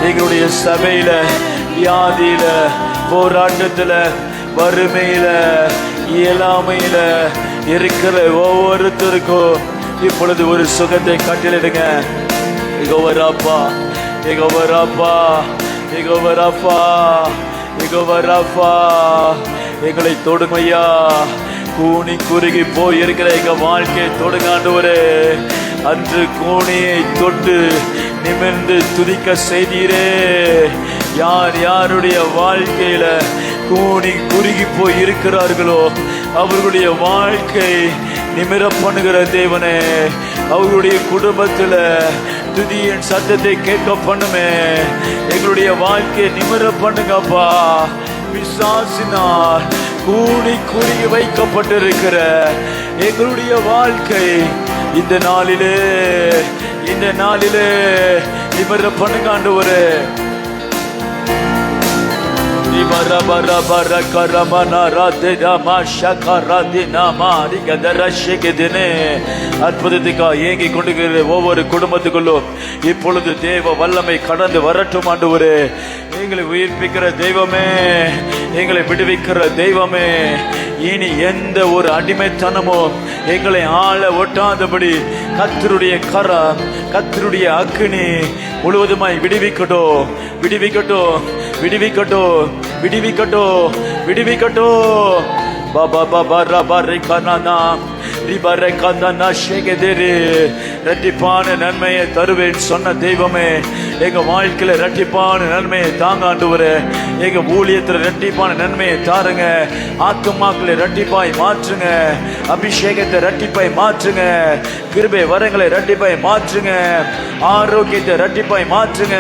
எங்களுடைய சபையில, வியாதியில, போராட்டத்துல, வறுமையில, இயலாமையில இருக்கிற ஒவ்வொருத்தருக்கும் இப்பொழுது ஒரு சுகத்தை கட்டளிடுங்க. யெகோவா ரப்பா, யெகோவா ரப்பா, யெகோவா ரப்பா, யெகோவா ரப்பா, எங்களை தொடுங்கய்யா. கூனி குறுகி போய் இருக்கிற எங்க வாழ்க்கையை தொடுங்க ஆண்டவரே. அன்று கோணியை தொட்டு நிமிர்ந்து துதிக்க செய்தீரே. யார் யாருடைய வாழ்க்கையில கூணி குறுகி போய் இருக்கிறார்களோ அவர்களுடைய வாழ்க்கை நிமிர பண்ணுகிற தேவனே, அவர்களுடைய குடும்பத்துல துதியின் சத்தத்தை கேட்க பண்ணுமே. எங்களுடைய வாழ்க்கையை நிமிர பண்ணுங்கப்பா. பிசாசினால் கூணி குறுகி வைக்கப்பட்டிருக்கிற எங்களுடைய வாழ்க்கை இந்த நாளிலே நிமிர பண்ணுங்க ஆண்டவரே. அற்புதத்துக்காக ஏங்கி கொண்டிருக்கிற ஒவ்வொரு குடும்பத்துக்குள்ளும் இப்பொழுது தேவ வல்லமை கடந்து வரட்டும் ஆண்டவரே. எங்களை உயிர்ப்பிக்கிற தெய்வமே, எங்களை விடுவிக்கிற தெய்வமே, இனி எந்த ஒரு அடிமைத்தனமோ எங்களை ஆள ஒட்டாதபடி கர்த்தருடைய கரம், கர்த்தருடைய அக்கினி முழுவதுமாய் விடுவிக்கட்டும், விடுவிக்கட்டும், விடுவிக்கட்டும், விடுவிக்கட்டும், விடுவிக்கட்டும். பாபா பாபா ரபா ரேகானா ரிபரை கந்தனா ஷேகதேரி. இரட்டிப்பான நன்மையை தருவேன் சொன்ன தெய்வமே, எங்க வாழ்க்கையில இரட்டிப்பான நன்மையை தாங்க ஆண்டவரே. எங்க ஊழியத்துல இரட்டிப்பான நன்மையை தாருங்க. ஆத்துமாக்களை இரட்டிப்பாய் மாற்றுங்க. அபிஷேகத்தை இரட்டிப்பாய் மாற்றுங்க. கிருபை வரங்களை இரட்டிப்பாய் மாற்றுங்க. ஆரோக்கியத்தை இரட்டிப்பாய் மாற்றுங்க.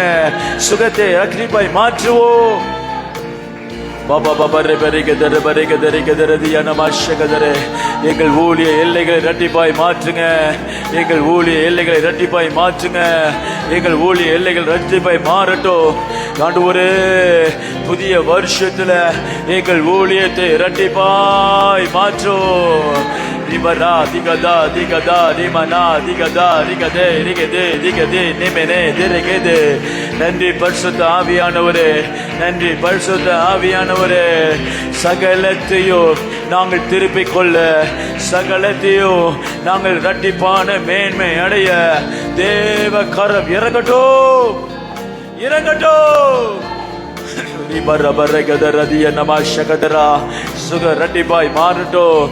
சுகத்தை இரட்டிப்பாய் மாற்றுவோம். எங்கள் ஊழிய எல்லைகளை இரட்டிப்பாய் மாற்றுங்க. எங்கள் ஊழிய எல்லைகளை இரட்டிப்பாய் மாற்றுங்க. எங்கள் ஊழிய எல்லைகள் இரட்டிப்பாய் மாறட்டும் ஆண்டவரே. புதிய வருஷத்துல எங்கள் ஊழியத்தை இரட்டிப்பாய் மாற்றும். ரிபரா திகதா திகதா ரிமனா திகதா ரிகதே ரிகதே திகதே நிமெனே திரிகதே. நன்றி பரிசுத்த ஆவியானவரே, நன்றி பரிசுத்த ஆவியானவரே. சகலத்தையும் நாங்கள் திருப்பிக் கொள்ள, சகலத்தையும் நாங்கள் இரட்டிப்பான மேன்மை அடைய தேவ கரம் இறங்கட்டும், இறங்கட்டும். சுக இரட்டிப்பாய் மாறட்டும்,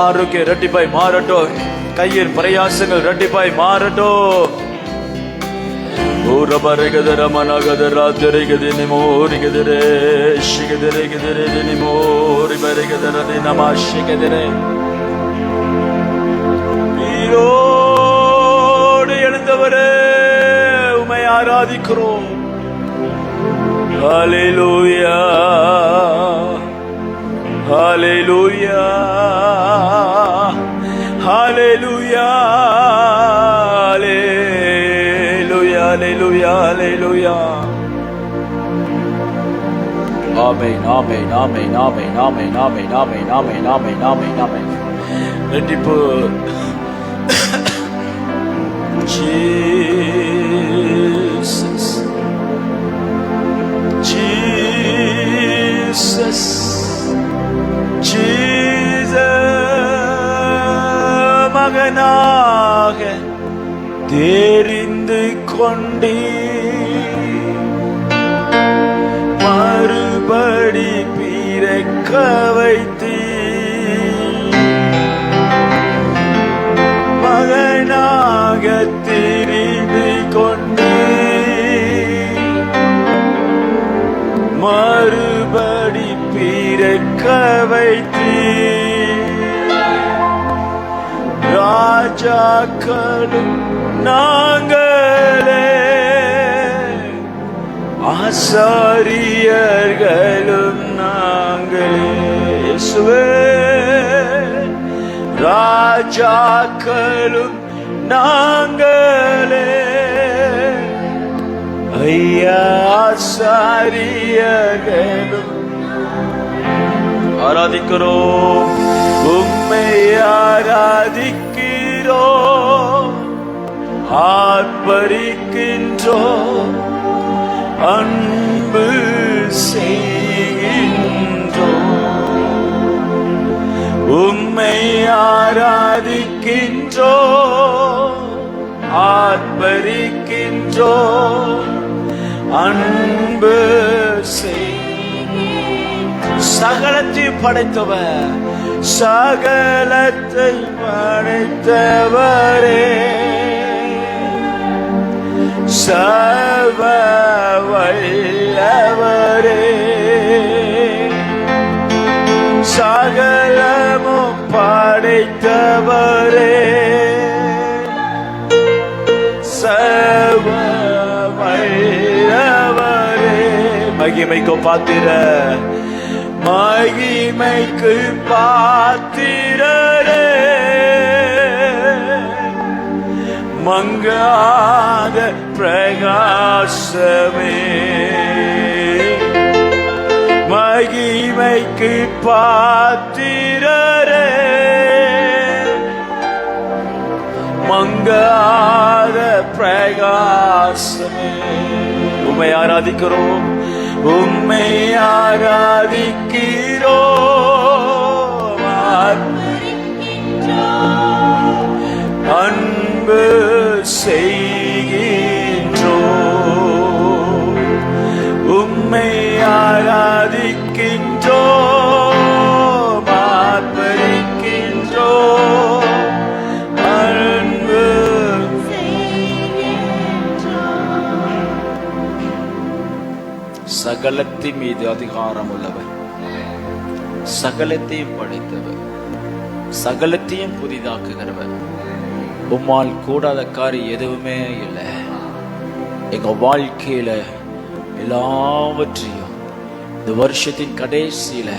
ஆரோக்கிய இரட்டிப்பாய் மாறட்டும், கையின் பிரயாசங்கள் இரட்டிப்பாய் மாறட்டும். எழுந்தவரே உம்மை ஆராதிக்கிறோம். ஹல்லேலூயா, ஹல்லேலூயா, ஹல்லேலூயா, ஹல்லேலூயா, ஹல்லேலூயா. ஆமென், ஆமென், ஆமென், ஆமென், ஆமென், ஆமென், ஆமென், ஆமென், ஆமென், ஆமென், ஆமென். ரெட்டிப்பு Jesus, Jesus, Jesus, மகனாக தெரிந்து கொண்டே மறுபடி பிறக்க வைத்தீ. மகனாக தெரிந்து கொண்டே மறுபடி பிறக்க வைத்தீ. ராஜாக்களும் நாங்களே, ஆசாரியர்களும் நாங்களே. இயேசுவே, ராஜாக்களும் நாங்களே, ஐயா ஆசாரியர்களும். ஆராதிக்கிறோம், உம்மை ஆராதிக்கிறோம், ஆர்ப்பரிக்கின்றோம், அன்பு செய்கின்றோம். உம்மை ஆராதிக்கின்றோம், ஆர்ப்பரிக்கின்றோம், அன்பு செய்கின்றோம். சகலத்தை படைத்தவர், சகலத்தை படைத்தவரே, சர்வ வல்லவரே, சகலமும் படைத்தவரே, சர்வ வல்லவரே, மகிமைக்கு பாத்திர, மகிமைக்கு பாத்திரரே, மங்காத பிரகாசமே, மகிமைக்கு பாத்திரரே, மங்காத பிரகாசமே. உம்மை ஆராதிக்கிறோம், உம்மை ஆராதிக்கிறோம், அன்பு செய்கின்றோம், உம்மை ஆராதிக்கின்றோம், ஆர்ப்பரிக்கின்றோம், அன்பு சகலத்தின் மீது அதிகாரம் உள்ளவர், சகலத்தையும் படைத்தவர், சகலத்தையும் புதிதாக்குகிறவர். உம்மால் கூடாத காரியம் எதுவுமே இல்லை. எங்க வாழ்க்கையில எல்லாவற்றையும் இந்த வருஷத்தின் கடைசியில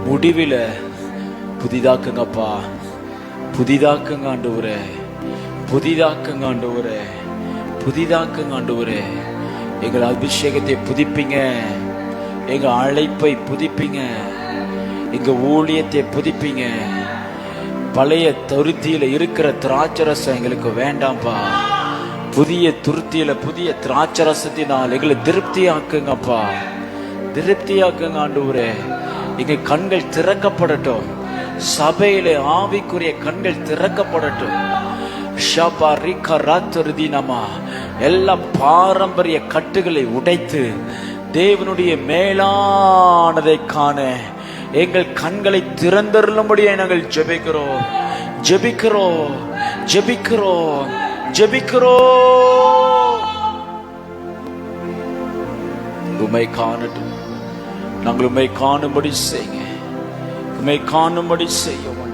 முடிவில புதிதாக்குங்கப்பா, புதிதாக்குங்க ஆண்டவரே, புதிதாக்குங்க ஆண்டவரே, புதிதாக்குங்க ஆண்டவரே. எங்கள் அபிஷேகத்தை புதுப்பிங்க, எங்க அழைப்பை புதுப்பிங்க, எங்க ஊழியத்தை புதுப்பிங்க. பழைய துருத்தியில இருக்கிற திராட்சரசம் எங்களுக்கு வேண்டாம்ப்பா. புதிய துருத்தியில புதிய திராட்சரசத்தினால் எங்களை திருப்தியாக்குங்கப்பா, திருப்தியாக்குங்க ஆண்டவரே. எங்க கண்கள் திறக்கப்படட்டும், சபையில ஆவிக்குரிய கண்கள் திறக்கப்படட்டும். எல்லா பாரம்பரிய கட்டுகளை உடைத்து தேவனுடைய மேலானதை காண எங்கள் கண்களை திறந்தருளும்படியே நாங்கள் ஜெபிக்கிறோம், ஜெபிக்கிறோம், ஜெபிக்கிறோம், ஜெபிக்கிறோம். உம்மை காணட்டும், நாங்கள் உம்மை காணும்படி செய்யுங்க, உம்மை காணும்படி செய்ய முடியா.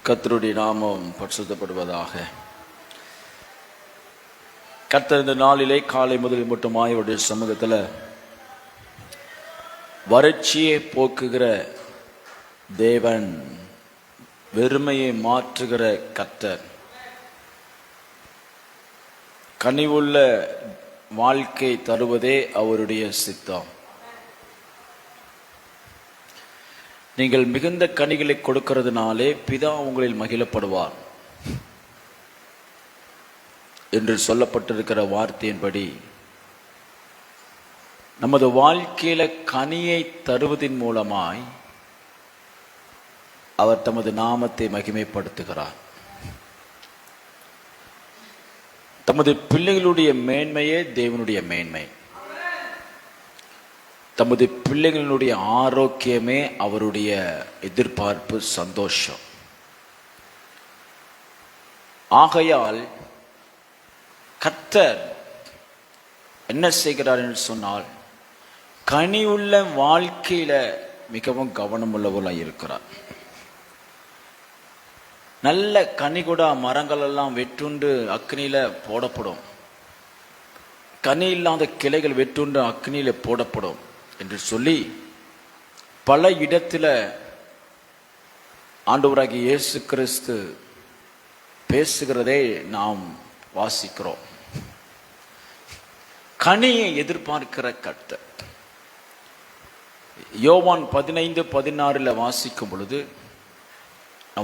கர்த்தருடைய நாமம் பரிசுத்தப்படுவதாக. கர்த்தர் இந்த நாளிலே காலை முதல் மட்டுமாய் அவருடைய சமூகத்தில் வறட்சியை போக்குகிற தேவன், வெறுமையை மாற்றுகிற கர்த்தர், கனிவுள்ள வாழ்க்கை தருவதே அவருடைய சித்தம். நீங்கள் மிகுந்த கனிகளை கொடுக்கிறதுனாலே பிதா உங்களில் மகிழப்படுவார் என்று சொல்லப்பட்டிருக்கிற வார்த்தையின்படி நமது வாழ்க்கையில கனியை தருவதின் மூலமாய் அவர் தமது நாமத்தை மகிமைப்படுத்துகிறார். தமது பிள்ளைகளுடைய மேன்மையே தேவனுடைய மேன்மை, தமது பிள்ளைகளுடைய ஆரோக்கியமே அவருடைய எதிர்பார்ப்பு, சந்தோஷம். ஆகையால் கர்த்தர் என்ன செய்கிறார் என்று சொன்னால், கனியுள்ள வாழ்க்கையில மிகவும் கவனம் உள்ளவர்களாக இருக்கிறார். நல்ல கனிகூடா மரங்கள் எல்லாம் வெட்டுண்டு அக்னியில போடப்படும், கனி இல்லாத கிளைகள் வெட்டுண்டு அக்னியில போடப்படும் என்று சொல்லி பல இடத்துல ஆண்டவராகிய இயேசு கிறிஸ்து பேசுகிறதை நாம் வாசிக்கிறோம். கனியை எதிர்பார்க்கிற கர்த்தர். யோவான் 15:16 வாசிக்கும் பொழுது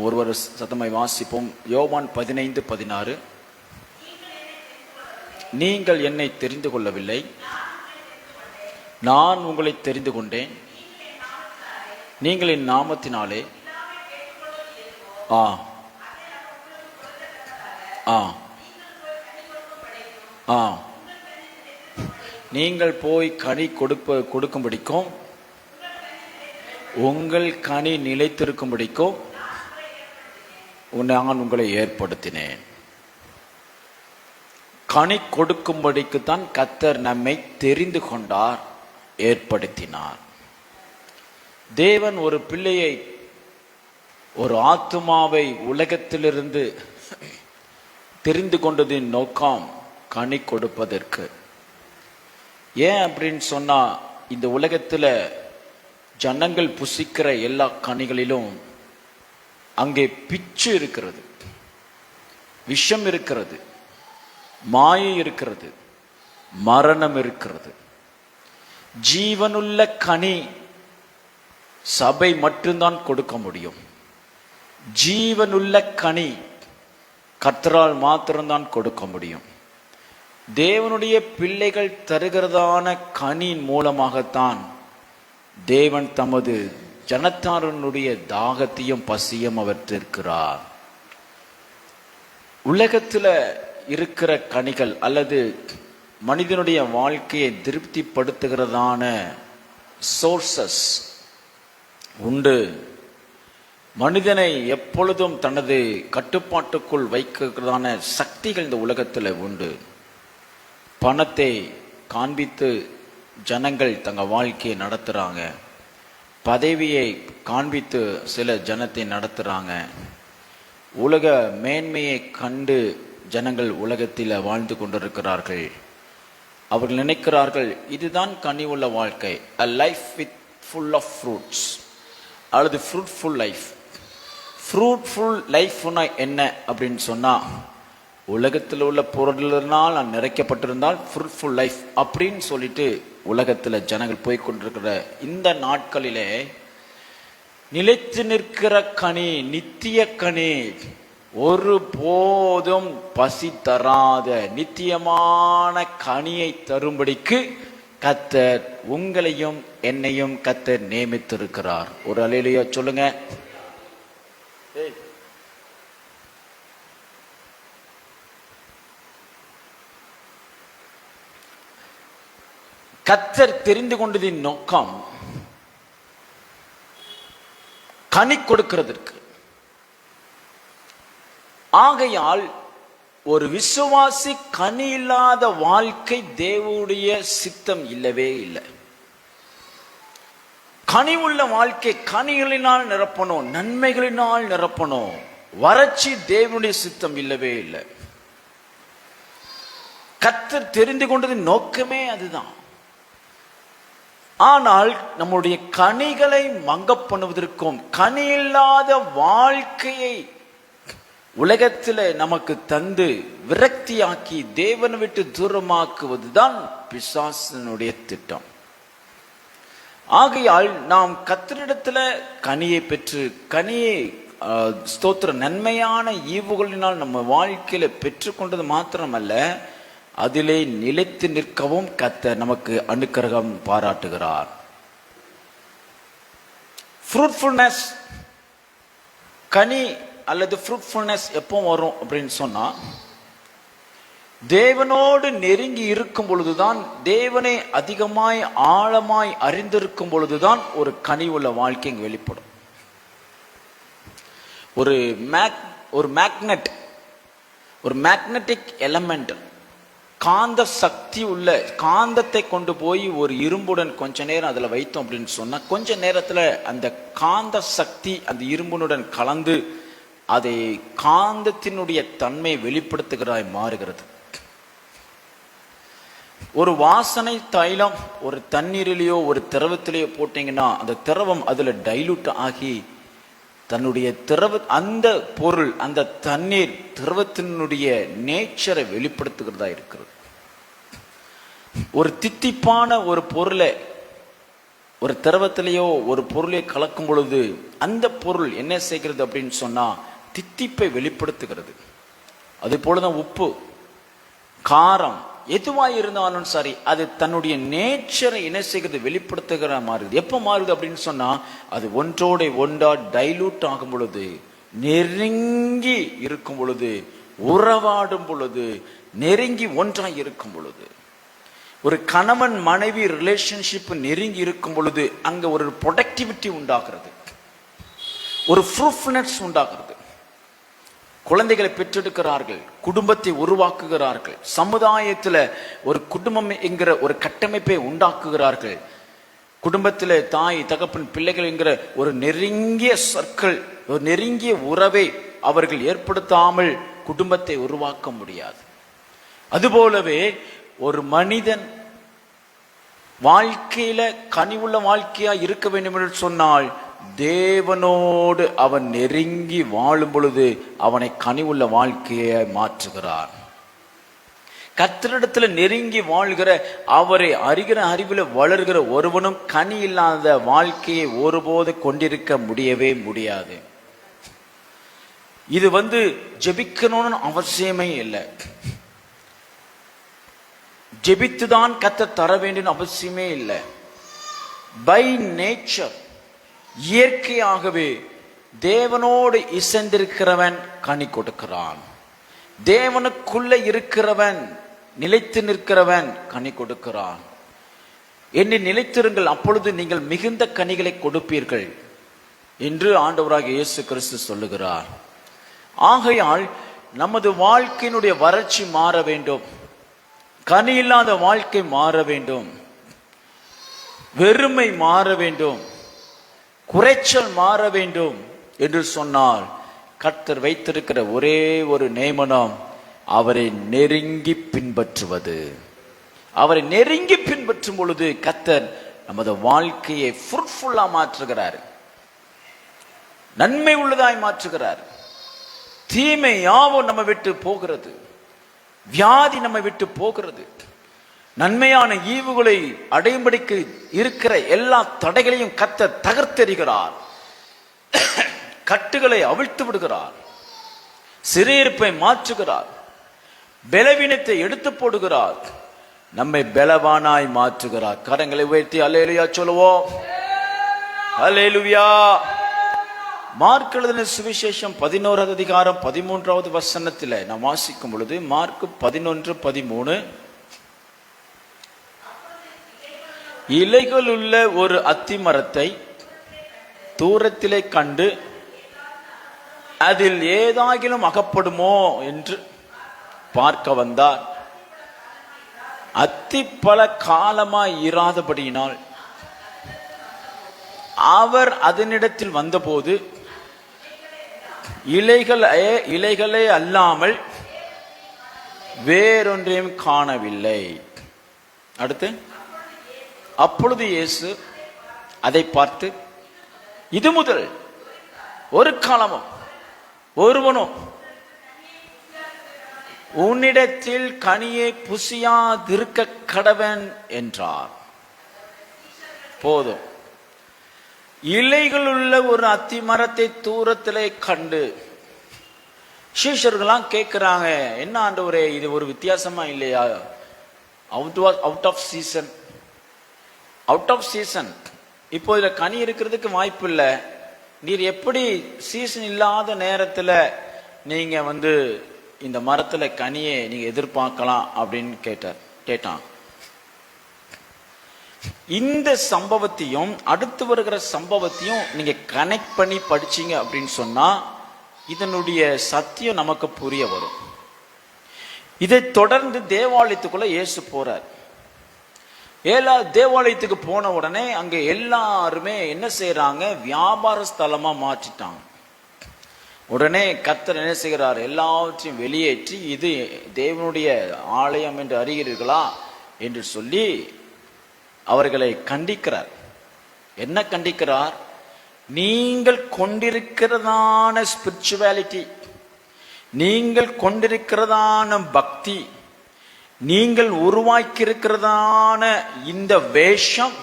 ஒருவர் சத்தமாய் வாசிப்போம். யோவான் 15:16. நீங்கள் என்னை தெரிந்து கொள்ளவில்லை, நான் உங்களை தெரிந்து கொண்டேன், நீங்கள் என் நாமத்தினாலே ஆ ஆ ஆ நீங்கள் போய் கனி கொடுக்கும்படிக்கும் உங்கள் கனி நிலைத்திருக்கும்படிக்கும் நான் உங்களை ஏற்படுத்தினேன். கனி கொடுக்கும்படிக்குத்தான் கர்த்தர் நம்மை தெரிந்து கொண்டார், ஏற்படுத்தினார். தேவன் ஒரு பிள்ளையை, ஒரு ஆத்துமாவை உலகத்திலிருந்து தெரிந்து கொண்டதின் நோக்கம் கனி கொடுப்பதற்கு. ஏன் அப்படின்னு சொன்னா, இந்த உலகத்துல ஜனங்கள் புசிக்கிற எல்லா கனிகளிலும் அங்கே பிச்சு இருக்கிறது, விஷம் இருக்கிறது, மாயை இருக்கிறது, மரணம் இருக்கிறது. ஜீவனுள்ள கனி சபை மட்டும்தான் கொடுக்க முடியும். ஜீவனுள்ள கனி கர்த்தரால் மாத்திரம்தான் கொடுக்க முடியும். தேவனுடைய பிள்ளைகள் தருகிறதான கனியின் மூலமாகத்தான் தேவன் தமது ஜனத்தாரனுடைய தாகத்தையும் பசியும் அவர் தீர்க்கிறார். உலகத்தில் இருக்கிற கனிகள் அல்லது மனிதனுடைய வாழ்க்கையை திருப்திப்படுத்துகிறதான சோர்சஸ் உண்டு. மனிதனை எப்பொழுதும் தனது கட்டுப்பாட்டுக்குள் வைக்கிறதான சக்திகள் இந்த உலகத்தில் உண்டு. பணத்தை காண்பித்து ஜனங்கள் தங்கள் வாழ்க்கையை நடத்துகிறாங்க. பதவியை காண்பித்து சில ஜனத்தை நடத்துகிறாங்க. உலக மேன்மையை கண்டு ஜனங்கள் உலகத்தில் வாழ்ந்து கொண்டிருக்கிறார்கள். அவர்கள் நினைக்கிறார்கள் இதுதான் கனி உள்ள வாழ்க்கை, a life with full of fruits, அல்லது ஃப்ரூட்ஃபுல் லைஃப். ஃப்ரூட்ஃபுல் லைஃப்னா என்ன அப்படின்னு சொன்னா, உலகத்தில் உள்ள பொருளினால் நான் நிறைக்கப்பட்டிருந்தால் ஃப்ரூட்ஃபுல் லைஃப் அப்படின்னு சொல்லிட்டு உலகத்தில் ஜனங்கள் போய்கொண்டிருக்கிற இந்த நாட்களிலே நிலைத்து நிற்கிற கனி, நித்திய கனி, ஒரு போதும் பசி தராத நித்தியமான கனியை தரும்படிக்கு கர்த்தர் உங்களையும் என்னையும் கர்த்தர் நியமித்திருக்கிறார். ஒரு அல்லேலூயா சொல்லுங்க. கர்த்தர் தெரிந்து கொண்டதின் நோக்கம் கனி கொடுக்கிறதற்கு. ஆகையால் ஒரு விசுவாசி கனி இல்லாத வாழ்க்கை தேவனுடைய சித்தம் இல்லவே இல்லை. கனி உள்ள வாழ்க்கை கனிகளினால் நிரப்பணும், நன்மைகளினால் நிரப்பணும். வறட்சி தேவனுடைய சித்தம் இல்லவே இல்லை. கர்த்தர் தெரிந்து கொண்டதின் நோக்கமே அதுதான். ஆனால் நம்முடைய கனிகளை மங்க பண்ணுவதற்கும் கனி இல்லாத வாழ்க்கையை உலகத்தில் நமக்கு தந்து விரக்தியாக்கி தேவனை விட்டு தூரமாக்குவதுதான் பிசாசனுடைய திட்டம். ஆகையால் நாம் கர்த்தரிடத்துல கனியை பெற்று, கனியை ஸ்தோத்திர நன்மையான ஈவுகளினால் நம்ம வாழ்க்கையில பெற்றுக்கொண்டது மாத்திரமல்ல, அதிலே நிலைத்து நிற்கவும் கர்த்தர் நமக்கு அனுக்கிரகம் பாராட்டுகிறார். ஃப்ரூட்ஃபுல்னஸ், கனி அல்லது ஃப்ரூட்ஃபுல்னஸ் எப்போ வரும் அப்படின்னு சொன்னா, தேவனோடு நெருங்கி இருக்கும் பொழுதுதான், தேவனை அதிகமாய் ஆழமாய் அறிந்திருக்கும் பொழுதுதான் ஒரு கனி உள்ள வாழ்க்கை வெளிப்படும். ஒரு மேக்னெட்டிக் எலமெண்ட், காந்த சக்தி உள்ள காந்தத்தை கொண்டு போய் ஒரு இரும்புடன் கொஞ்ச நேரம் அதில் வைத்தோம் அப்படின்னு சொன்னா, கொஞ்ச நேரத்தில் அந்த காந்த சக்தி அந்த இரும்புடன் கலந்து அதை காந்தத்தினுடைய தன்மை வெளிப்படுத்துகிறாய் மாறுகிறது. ஒரு வாசனை தைலம் ஒரு தண்ணீரிலேயோ ஒரு திரவத்திலேயோ போட்டீங்கன்னா அந்த திரவம் அதுல டைலூட் ஆகி தன்னுடைய அந்த பொருள், அந்த தண்ணீர் திரவத்தினுடைய நேச்சரை வெளிப்படுத்துகிறதா இருக்கிறது. ஒரு தித்திப்பான ஒரு பொருளை ஒரு திரவத்திலேயோ ஒரு பொருளை கலக்கும் பொழுது அந்த பொருள் என்ன செய்கிறது அப்படின்னு சொன்னா தித்திப்பை வெளிப்படுத்துகிறது. அதே போலதான் உப்பு, காரம், எதுவாக இருந்தாலும் சரி, அது தன்னுடைய நேச்சரை என்ன செய்கிறது, வெளிப்படுத்துகிற மாறுது. எப்போ மாறுது அப்படின்னு சொன்னா, அது ஒன்றோட ஒன்றா டைலூட் ஆகும் பொழுது, நெருங்கி இருக்கும் பொழுது, உறவாடும் பொழுது, நெருங்கி ஒன்றாய் இருக்கும் பொழுது, ஒரு கணவன் மனைவி ரிலேஷன்ஷிப் நெருங்கி இருக்கும் பொழுது அங்க ஒரு ப்ரொடக்டிவிட்டி உண்டாகிறது, ஒரு ஃப்ரூட்ஃபுல்னஸ் உண்டாகிறது. குழந்தைகளை பெற்றெடுக்கிறார்கள், குடும்பத்தை உருவாக்குகிறார்கள், சமுதாயத்தில் ஒரு குடும்பம் என்கிற ஒரு கட்டமைப்பை உண்டாக்குகிறார்கள். குடும்பத்தில் தாய் தகப்பன் பிள்ளைகள் என்கிற ஒரு நெருங்கிய சர்க்கிள், ஒரு நெருங்கிய உறவை அவர்கள் ஏற்படுத்தாமல் குடும்பத்தை உருவாக்க முடியாது. அதுபோலவே ஒரு மனிதன் வாழ்க்கையில கனிவுள்ள வாழ்க்கையா இருக்க வேண்டும் என்று சொன்னால், தேவனோடு அவன் நெருங்கி வாழும் பொழுது அவனை கனிவுள்ள வாழ்க்கையை மாற்றுகிறார். கர்த்தரிடத்துல நெருங்கி வாழ்கிற, அவரை அறிகிற அறிவில் வளர்கிற ஒருவனும் கனி இல்லாத வாழ்க்கையை ஒருபோது கொண்டிருக்க முடியவே முடியாது. இது ஜெபிக்கணும்னு அவசியமே இல்லை, ஜெபித்துதான் கர்த்தர் தர வேண்டும் அவசியமே இல்லை. பை நேச்சர், இயற்கையாகவே தேவனோடு இசைந்திருக்கிறவன் கனி கொடுக்கிறான். தேவனுக்குள்ள இருக்கிறவன், நிலைத்து நிற்கிறவன் கனி கொடுக்கிறான். என்னை நிலைத்திருங்கள், அப்பொழுது நீங்கள் மிகுந்த கனிகளை கொடுப்பீர்கள் என்று ஆண்டவராக இயேசு கிறிஸ்து சொல்லுகிறார். ஆகையால் நமது வாழ்க்கையினுடைய வறட்சி மாற வேண்டும், கனி இல்லாத வாழ்க்கை மாற வேண்டும், வெறுமை மாற வேண்டும், குறைச்சல் மாற வேண்டும் என்று சொன்னால், கர்த்தர் வைத்திருக்கிற ஒரே ஒரு நியமனம் அவரை நெருங்கி பின்பற்றுவது. அவரை நெருங்கி பின்பற்றும் பொழுது கர்த்தர் நமது வாழ்க்கையை ஃப்ரூட்ஃபுல்லா மாற்றுகிறார், நன்மை உள்ளதாய் மாற்றுகிறார். தீமை யாவும் நம்ம விட்டு போகிறது, வியாதி நம்ம விட்டு போகிறது, நன்மையான ஈவுகளை அடையும்படிக்கு இருக்கிற எல்லா தடைகளையும் கர்த்தர் தகர்த்தெறிகிறார், கட்டுகளை அவிழ்த்து விடுகிறார், சிறையிருப்பை மாற்றுகிறார், பலவீனத்தை எடுத்து போடுகிறார், நம்மை பலவானாய் மாற்றுகிறார். கரங்களை உயர்த்தி அல்லேலூயா சொல்லுவோம். அல்லேலூயா. மார்க் எழுதின சுவிசேஷம் 11வது அதிகாரம் 13வது வசனத்தில் நாம் வாசிக்கும் பொழுது, மார்க் 11:13, இலைகள் உள்ள ஒரு அத்தி மரத்தை தூரத்திலே கண்டு அதில் ஏதாகிலும் அகப்படுமோ என்று பார்க்க வந்தார். அத்தி பல காலமாய் இராதபடியினால் அவர் அதனிடத்தில் வந்தபோது இலைகளே அல்லாமல் வேறொன்றையும் காணவில்லை. அடுத்து, அப்பொழுது இயேசு அதை பார்த்து, இது முதல் ஒரு காலமும் ஒருவனும் உன்னிடத்தில் கனியை புசியாதிருக்க கடவன் என்றார். போதும். இலைகள் உள்ள ஒரு அத்தி மரத்தை தூரத்திலே கண்டு சீஷர்களாம் கேட்கிறாங்க, என்ன ஆண்டவரே இது ஒரு வித்தியாசமா இல்லையா? Out of season, out of season, இப்போ இதுல கனி இருக்கிறதுக்கு வாய்ப்பு இல்லை, நீர் எப்படி சீசன் இல்லாத நேரத்துல நீங்க இந்த மரத்துல கனியை நீங்க எதிர்பார்க்கலாம் அப்படின்னு கேட்டான். இந்த சம்பவத்தையும் அடுத்து வருகிற சம்பவத்தையும் நீங்க கனெக்ட் பண்ணி படிச்சீங்க அப்படின்னு சொன்னா இதனுடைய சத்தியம் நமக்கு புரிய வரும். இதை தொடர்ந்து தேவாலயத்துக்குள்ள இயேசு போறார். தேவாலயத்துக்கு போன உடனே அங்க எல்லாருமே என்ன செய்யறாங்க, வியாபார ஸ்தலமா மாற்றிட்டாங்க. உடனே கர்த்தர் என்ன செய்கிறார், எல்லாவற்றையும் வெளியேற்றி இது தேவனுடைய ஆலயம் என்று அறிகிறீர்களா என்று சொல்லி அவர்களை கண்டிக்கிறார். என்ன கண்டிக்கிறார்? நீங்கள் கொண்டிருக்கிறதான ஸ்பிரிச்சுவாலிட்டி, நீங்கள் கொண்டிருக்கிறதான பக்தி, நீங்கள் உருவாக்கியிருக்கிறதான இந்த வேஷம்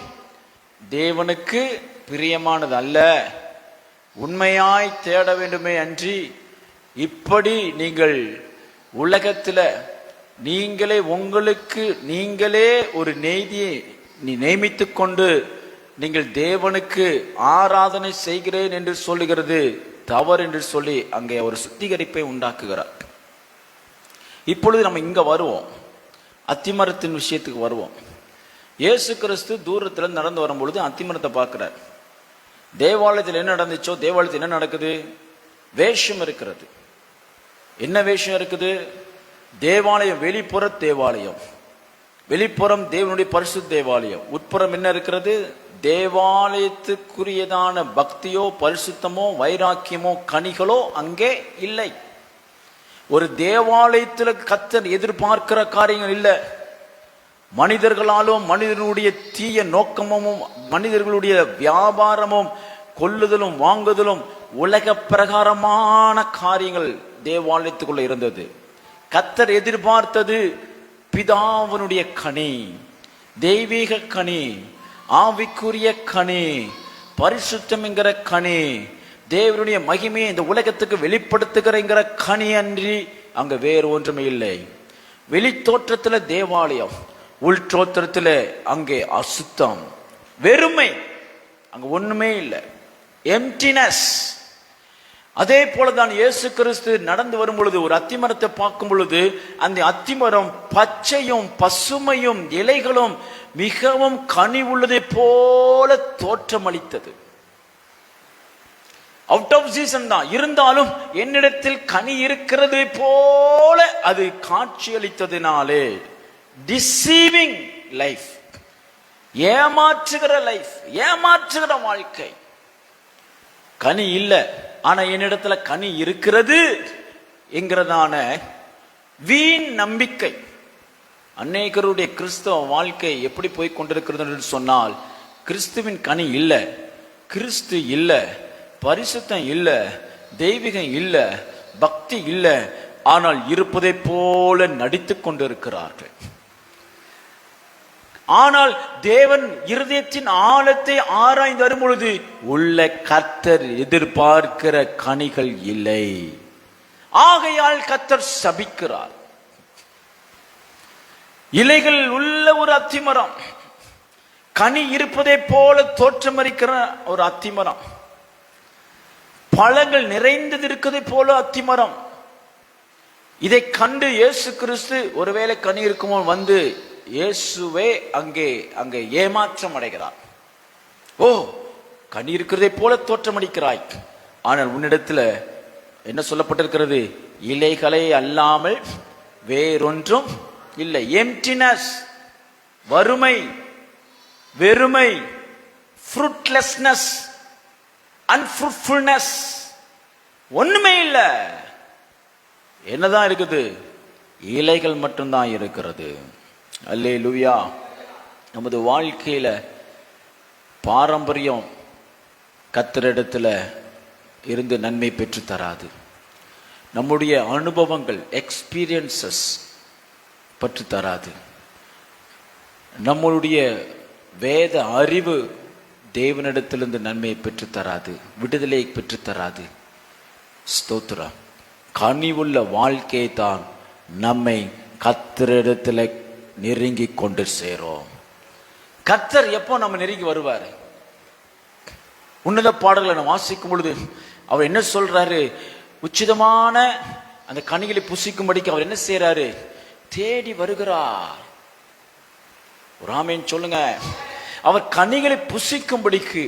தேவனுக்கு பிரியமானது அல்ல. உண்மையாய் தேட வேண்டுமே அன்றி இப்படி நீங்கள் உலகத்தில் நீங்களே உங்களுக்கு நீங்களே ஒரு நீதியை நியமித்து கொண்டு நீங்கள் தேவனுக்கு ஆராதனை செய்கிறேன் என்று சொல்லுகிறது தவறு என்று சொல்லி அங்கே ஒரு சுத்திகரிப்பை உண்டாக்குகிறார். இப்பொழுது நம்ம இங்க வருவோம், அத்திமரத்தின் விஷயத்துக்கு வருவோம். இயேசு கிறிஸ்து தூரத்துல நடந்து வரும் பொழுது அத்திமரத்தை பார்க்கிறார். தேவாலயத்தில் என்ன நடந்துச்சோ தேவாலயத்தில் என்ன நடக்குது? வேஷம் இருக்கிறது. என்ன வேஷம் இருக்குது? தேவாலயம் வெளிப்புற தேவாலயம், வெளிப்புறம் தேவனுடைய பரிசுத்த தேவாலயம். உட்புறம் என்ன இருக்கிறது? தேவாலயத்துக்குரியதான பக்தியோ பரிசுத்தமோ வைராக்கியமோ கனிகளோ அங்கே இல்லை. ஒரு தேவாலயத்தில் கர்த்தர் எதிர்பார்க்கிற காரியங்கள் இல்லை. மனிதர்களாலும் மனிதர்களுடைய தீய நோக்கமும் மனிதர்களுடைய வியாபாரமும் கொல்லுதலும் வாங்குதலும் உலக பிரகாரமான காரியங்கள் தேவாலயத்துக்குள்ள இருந்தது. கர்த்தர் எதிர்பார்த்தது பிதாவினுடைய கனி, தெய்வீக கனி, ஆவிக்குரிய கனி, பரிசுத்தம் என்கிற கனி, தேவனுடைய மகிமையை இந்த உலகத்துக்கு வெளிப்படுத்துகிற கனி அன்றி அங்க வேறு ஒன்றுமே இல்லை. வெளி தோற்றத்துல தேவாலயம், உள் தோற்றத்துல அங்கே அசுத்தம், வெறுமை, அங்க ஒண்ணுமே இல்லை, எம்டினஸ். அதே போலதான் இயேசு கிறிஸ்து நடந்து வரும் பொழுது ஒரு அத்திமரத்தை பார்க்கும் பொழுது அந்த அத்திமரம் பச்சையும் பசுமையும் இலைகளும் மிகவும் கனி உள்ளதை போல தோற்றமளித்தது. அவுட் ஆஃப் சீசன் தான் இருந்தாலும் என்னிடத்தில் கனி இருக்கிறது போல அது காட்சியளித்ததினாலே டிசீவிங் லைஃப், ஏமாற்றுகிற லைஃப், ஏமாற்றுகிற வாழ்க்கை. கனி இல்லை, ஆனா என்னிடத்துல கனி இருக்கிறது என்கிறதான வீண் நம்பிக்கை. அநேகருடைய கிறிஸ்தவ வாழ்க்கை எப்படி போய் கொண்டிருக்கிறது என்று சொன்னால், கிறிஸ்துவின் கனி இல்லை, கிறிஸ்து இல்லை, பரிசுத்தம் இல்லை, தெய்வீகம் இல்லை, பக்தி இல்லை, ஆனால் இருப்பதை போல நடித்துக் கொண்டிருக்கிறார்கள். ஆனால் தேவன் இருதயத்தின் ஆழத்தை ஆராய்ந்து வரும் பொழுது உள்ள கர்த்தர் எதிர்பார்க்கிற கனிகள் இல்லை. ஆகையால் கர்த்தர் சபிக்கிறார். இலைகள் உள்ள ஒரு அத்திமரம், கனி இருப்பதை போல தோற்றமளிக்கிற ஒரு அத்திமரம், பழங்கள் நிறைந்தது இருக்கிறதை போல அத்திமரம். இதை கண்டு இயேசு கிறிஸ்து ஒருவேளை கனி இருக்குமோ வந்து இயேசுவே அங்கே ஏமாற்றம் அடைகிறார். ஓ, கனி இருக்கிறதை போல தோற்றமளிக்கிறாய், ஆனால் உன்னிடத்துல என்ன சொல்லப்பட்டிருக்கிறது? இலைகளை அல்லாமல் வேறொன்றும் இல்லை. எம்டினஸ், வறுமை, வெறுமை, ஃப்ரூட்லெஸ்னஸ், அன்ஃப்ரூட்ஃபுல்னஸ், ஒண்ணுமே இல்லை. என்னதான் இருக்குது? இலைகள் மட்டும்தான் இருக்கிறது. அல்லேலூயா. நமது வாழ்க்கையில பாரம்பரியம் கர்த்தரிடத்துல இருந்து நன்மை பெற்று தராது. நம்முடைய அனுபவங்கள், எக்ஸ்பீரியன்சஸ் பற்றி தராது. நம்மளுடைய வேத அறிவு தேவனிடத்திலிருந்து நன்மையை பெற்று தராது, விடுதலையை பெற்று தராது. ஸ்தோத்திரம். கனிவுள்ள வாழ்க்கையை தான் நம்மை கர்த்தரிடத்துல நெருங்கி கொண்டு சேரும். கர்த்தர் எப்போ நம்ம நெருங்கி வருவார்? உன்னத பாடல்களை நான் வாசிக்கும் பொழுது அவர் என்ன சொல்றாரு? உச்சிதமான அந்த கனிகளை புசிக்கும்படிக்கு அவர் என்ன செய்யறாரு? தேடி வருகிறார். ஒரு ஆமென் சொல்லுங்க. அவர் கனிகளை புசிக்கும்படிக்கு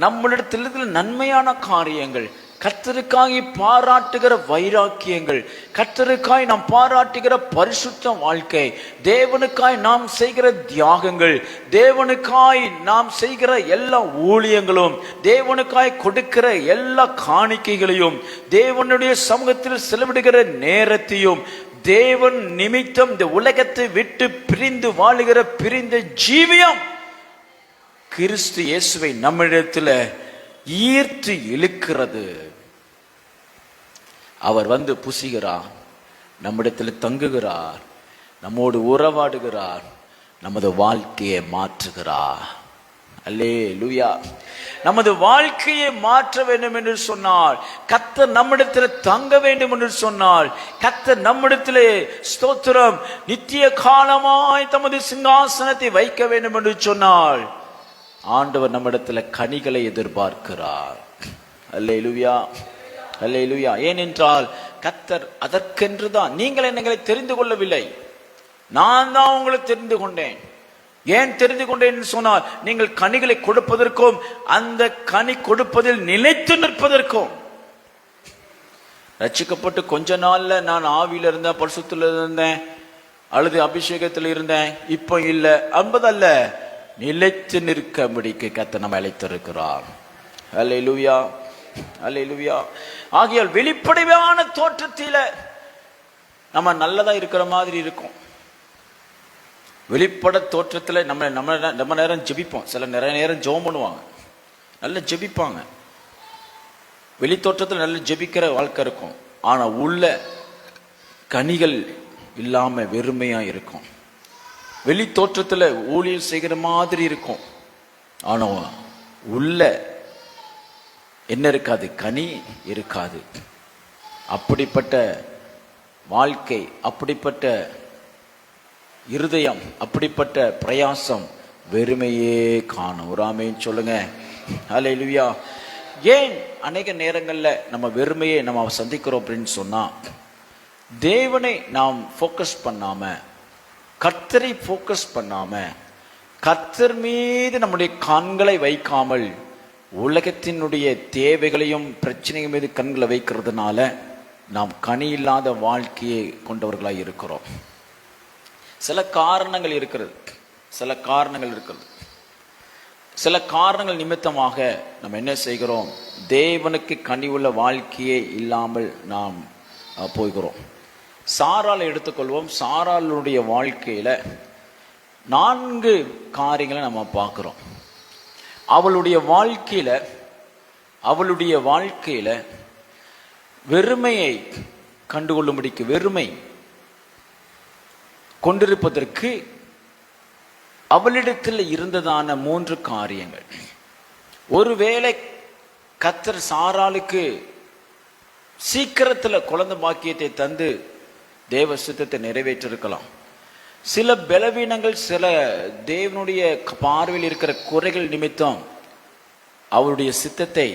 நம்மளிடத்தில் நன்மையான காரியங்கள், கர்த்தருக்காய் பாராட்டுகிற வைராக்கியங்கள், கர்த்தருக்காய் நாம் பாராட்டுகிற பரிசுத்த வாழ்க்கை, தேவனுக்காய் நாம் செய்கிற தியாகங்கள், தேவனுக்காய் நாம் செய்கிற எல்லா ஊழியங்களும், தேவனுக்காய் கொடுக்கிற எல்லா காணிக்கைகளையும், தேவனுடைய சமூகத்தில் செலவிடுகிற நேரத்தையும், தேவன் நிமித்தம் இந்த உலகத்தை விட்டு பிரிந்து வாழுகிற பிரிந்த ஜீவியம் கிறிஸ்து இயேசுவை நம்மிடத்தில் ஈர்த்து இழுக்கிறது. அவர் வந்து புசிகிறார், நம்மிடத்தில் அல்லேலூயா. நமது வாழ்க்கையை மாற்ற வேண்டும் என்று சொன்னால், கர்த்தர் நம்மிடத்தில் தங்க வேண்டும் என்று சொன்னால், கர்த்தர் நம்மிடத்திலே ஸ்தோத்திரம் நித்திய காலமாய் தமது சிங்காசனத்தை வைக்க வேண்டும் என்று சொன்னால், ஆண்டவர் நம்மிடத்தில் கனிகளை எதிர்பார்க்கிறார். அல்லேலூயா, அல்லேலூயா. ஏனென்றால் கர்த்தர் அதற்கென்று தான், நீங்கள் என்னை தெரிந்து கொள்ளவில்லை, நான் தான் உங்களை தெரிந்து கொண்டேன். ஏன் தெரிந்து கொண்டேன் சொன்னால், நீங்கள் கனிகளை கொடுப்பதற்கும் அந்த கனி கொடுப்பதில் நிலைத்து நிற்பதற்கும். ரட்சிக்கப்பட்டு கொஞ்ச நாள்ல நான் ஆவியில இருந்தேன், பரிசுத்தத்துல இருந்தேன், அல்லது அபிஷேகத்தில் இருந்தேன், இப்ப இல்ல என்பதல்ல, நிலைத்து நிற்கும்படிக்கு கர்த்தர் நம்மை அழைத்திருக்கிறார். அல்லேலூயா, அல்லேலூயா. ஆகையால் வெளிப்படையான தோற்றத்தில நம்ம நல்லதா இருக்கிற மாதிரி இருக்கும். வெளிப்பட தோற்றத்தில் நம்ம நேரம் ஜெபிப்போம், சில நிறைய நேரம் ஜெபம் பண்ணுவாங்க, நல்ல ஜெபிப்பாங்க, வெளி தோற்றத்தில் நல்ல ஜெபிக்கிற வாழ்க்கை இருக்கும். ஆனா உள்ள கனிகள் இல்லாம வெறுமையா இருக்கும். வெளி தோற்றத்தில் ஊழியம் செய்கிற மாதிரி இருக்கும், ஆனா உள்ள என்ன இருக்காது? கனி இருக்காது. அப்படிப்பட்ட வாழ்க்கை, அப்படிப்பட்ட இருதயம், அப்படிப்பட்ட பிரயாசம் வெறுமையே காணும். ஒரு ஆமென் சொல்லுங்க. அல்லேலூயா. ஏன் அநேக நேரங்கள்ல நம்ம வெறுமையை நம்ம சந்திக்கிறோம் அப்படின்னு சொன்னா, தேவனை நாம் ஃபோக்கஸ் பண்ணாம, கர்த்தரை ஃபோக்கஸ் பண்ணாம, கர்த்தர் மீது நம்முடைய கண்களை வைக்காமல், உலகத்தினுடைய தேவைகளையும் பிரச்சனைகள் மீது கண்களை வைக்கிறதுனால நாம் கனி இல்லாத வாழ்க்கையை கொண்டவர்களாக இருக்கிறோம். சில காரணங்கள் இருக்கிறது, சில காரணங்கள் இருக்கிறது. சில காரணங்கள் நிமித்தமாக நம்ம என்ன செய்கிறோம்? தேவனுக்கு கனி உள்ள வாழ்க்கையே இல்லாமல் நாம் போகிறோம். சாராளை எடுத்துக்கொள்வோம். சாராளுடைய வாழ்க்கையில 4 காரியங்களை நம்ம பார்க்கிறோம். அவளுடைய வாழ்க்கையில வெறுமையை கண்டுகொள்ளும்படிக்கு, வெறுமை கொண்டிருப்பதற்கு அவளிடத்தில் இருந்ததான 3 காரியங்கள். ஒருவேளை கர்த்தர் சாராளுக்கு சீக்கிரத்தில் குழந்தை பாக்கியத்தை தந்து தேவ சித்தத்தை நிறைவேற்றிருக்கலாம். சில பலவீனங்கள், சில தேவனுடைய பார்வையில் இருக்கிற குறைகள் நிமித்தம் அவருடைய சித்தத்தை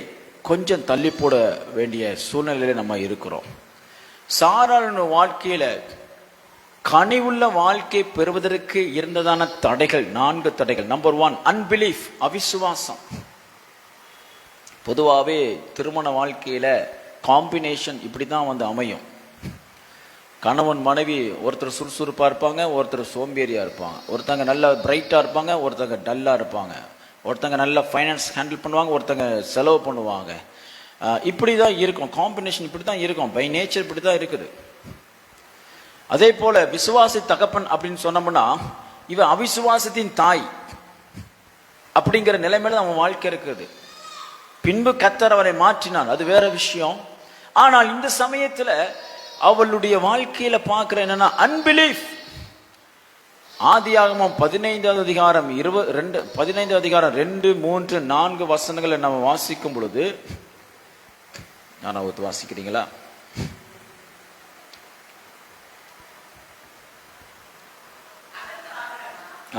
கொஞ்சம் தள்ளி போட வேண்டிய சூழ்நிலையில நம்ம இருக்கிறோம். சாராளுடைய வாழ்க்கையில கனி உள்ள வாழ்க்கை பெறுவதற்கு இருந்ததான தடைகள் 4 தடைகள். நம்பர் 1, அன்பிலீஃப், அவிசுவாசம். பொதுவாகவே திருமண வாழ்க்கையில காம்பினேஷன் இப்படிதான் அமையும். கணவன் மனைவி ஒருத்தர் சுறுசுறுப்பா இருப்பாங்க, ஒருத்தர் சோம்பேறியா இருப்பாங்க, ஒருத்தங்க நல்ல பிரைட்டா இருப்பாங்க, ஒருத்தங்க டல்லா இருப்பாங்க, ஒருத்தங்க நல்ல ஃபைனான்ஸ் ஹேண்டில் பண்ணுவாங்க, ஒருத்தங்க செலவு பண்ணுவாங்க. இப்படிதான் இருக்கும் காம்பினேஷன், இப்படிதான் இருக்கும், பை நேச்சர் இப்படிதான் இருக்குது. அதே போல விசுவாசி தகப்பன் அப்படின்னு சொன்னோம்னா, இவன் அவிசுவாசத்தின் தாய் அப்படிங்கிற நிலைமையில அவன் வாழ்க்கை இருக்குது. பின்பு கர்த்தர் அவரை மாற்றினான், அது வேற விஷயம். ஆனால் இந்த சமயத்துல அவளுடைய வாழ்க்கையில பார்க்கிற என்னன்னா அன்பிலீஃப். ஆதியாகமம் 15வது அதிகாரம் 15வது அதிகாரம் 2, 3, 4 வசனங்களை நம்ம வாசிக்கும் பொழுது, நான் வாசிக்கிறீங்களா?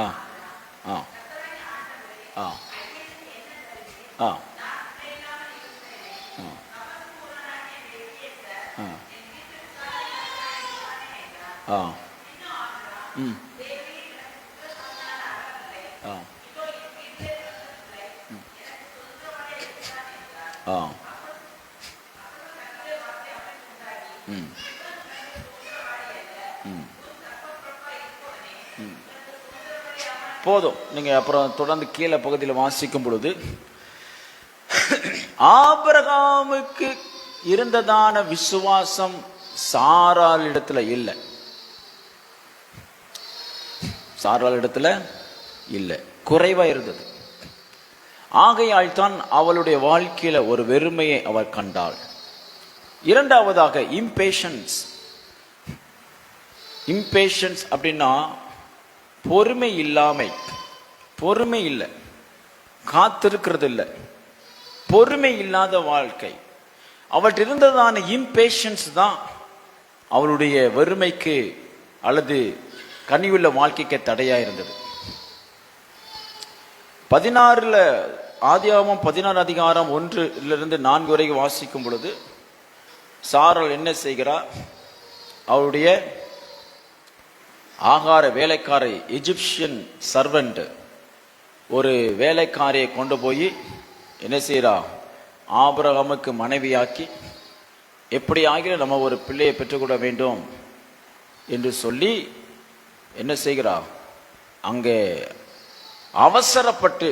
ஆ ஆ ஆ ஆ ஆ ம் ஆ ஆ ம் ம் போதும். நீங்க அப்புறம் தொடர்ந்து கீழே பகுதியில் வாசிக்கும் பொழுது, ஆபிரகாமுக்கு இருந்ததான விசுவாசம் சாராள் இடத்துல இல்லை. சாராள் இடத்துல இல்லை, குறைவா இருந்தது. ஆகையால் தான் அவளுடைய வாழ்க்கையில ஒரு வெறுமையை அவள் கண்டாள். இரண்டாவதாக இம்பேஷன்ஸ். இம்பேஷன்ஸ் அப்படின்னா பொறுமை இல்லாமை. பொறுமை இல்லை, காத்திருக்கிறது இல்லை, பொறுமை இல்லாத வாழ்க்கை. அவள் இருந்ததான இம்பேஷன்ஸ் தான் அவளுடைய வறுமைக்கு அல்லது கனிவுள்ள வாழ்க்கைக்கு தடையா இருந்தது. 16 ஆதியாகமம் 16 அதிகாரம் 1-4 வரைக்கும் வாசிக்கும் பொழுது சாராள் என்ன செய்கிறார்? அவருடைய ஆகார வேலைக்காரை, எஜிப்சியன் சர்வெண்ட், ஒரு வேலைக்காரியை கொண்டு போய் என்ன செய்கிறா? ஆபிரகாமுக்கு மனைவியாக்கி, எப்படி ஆகிற நம்ம ஒரு பிள்ளையை பெற்றுக்கொள்ள வேண்டும் என்று சொல்லி என்ன செய்கிறா? அங்கே அவசரப்பட்டு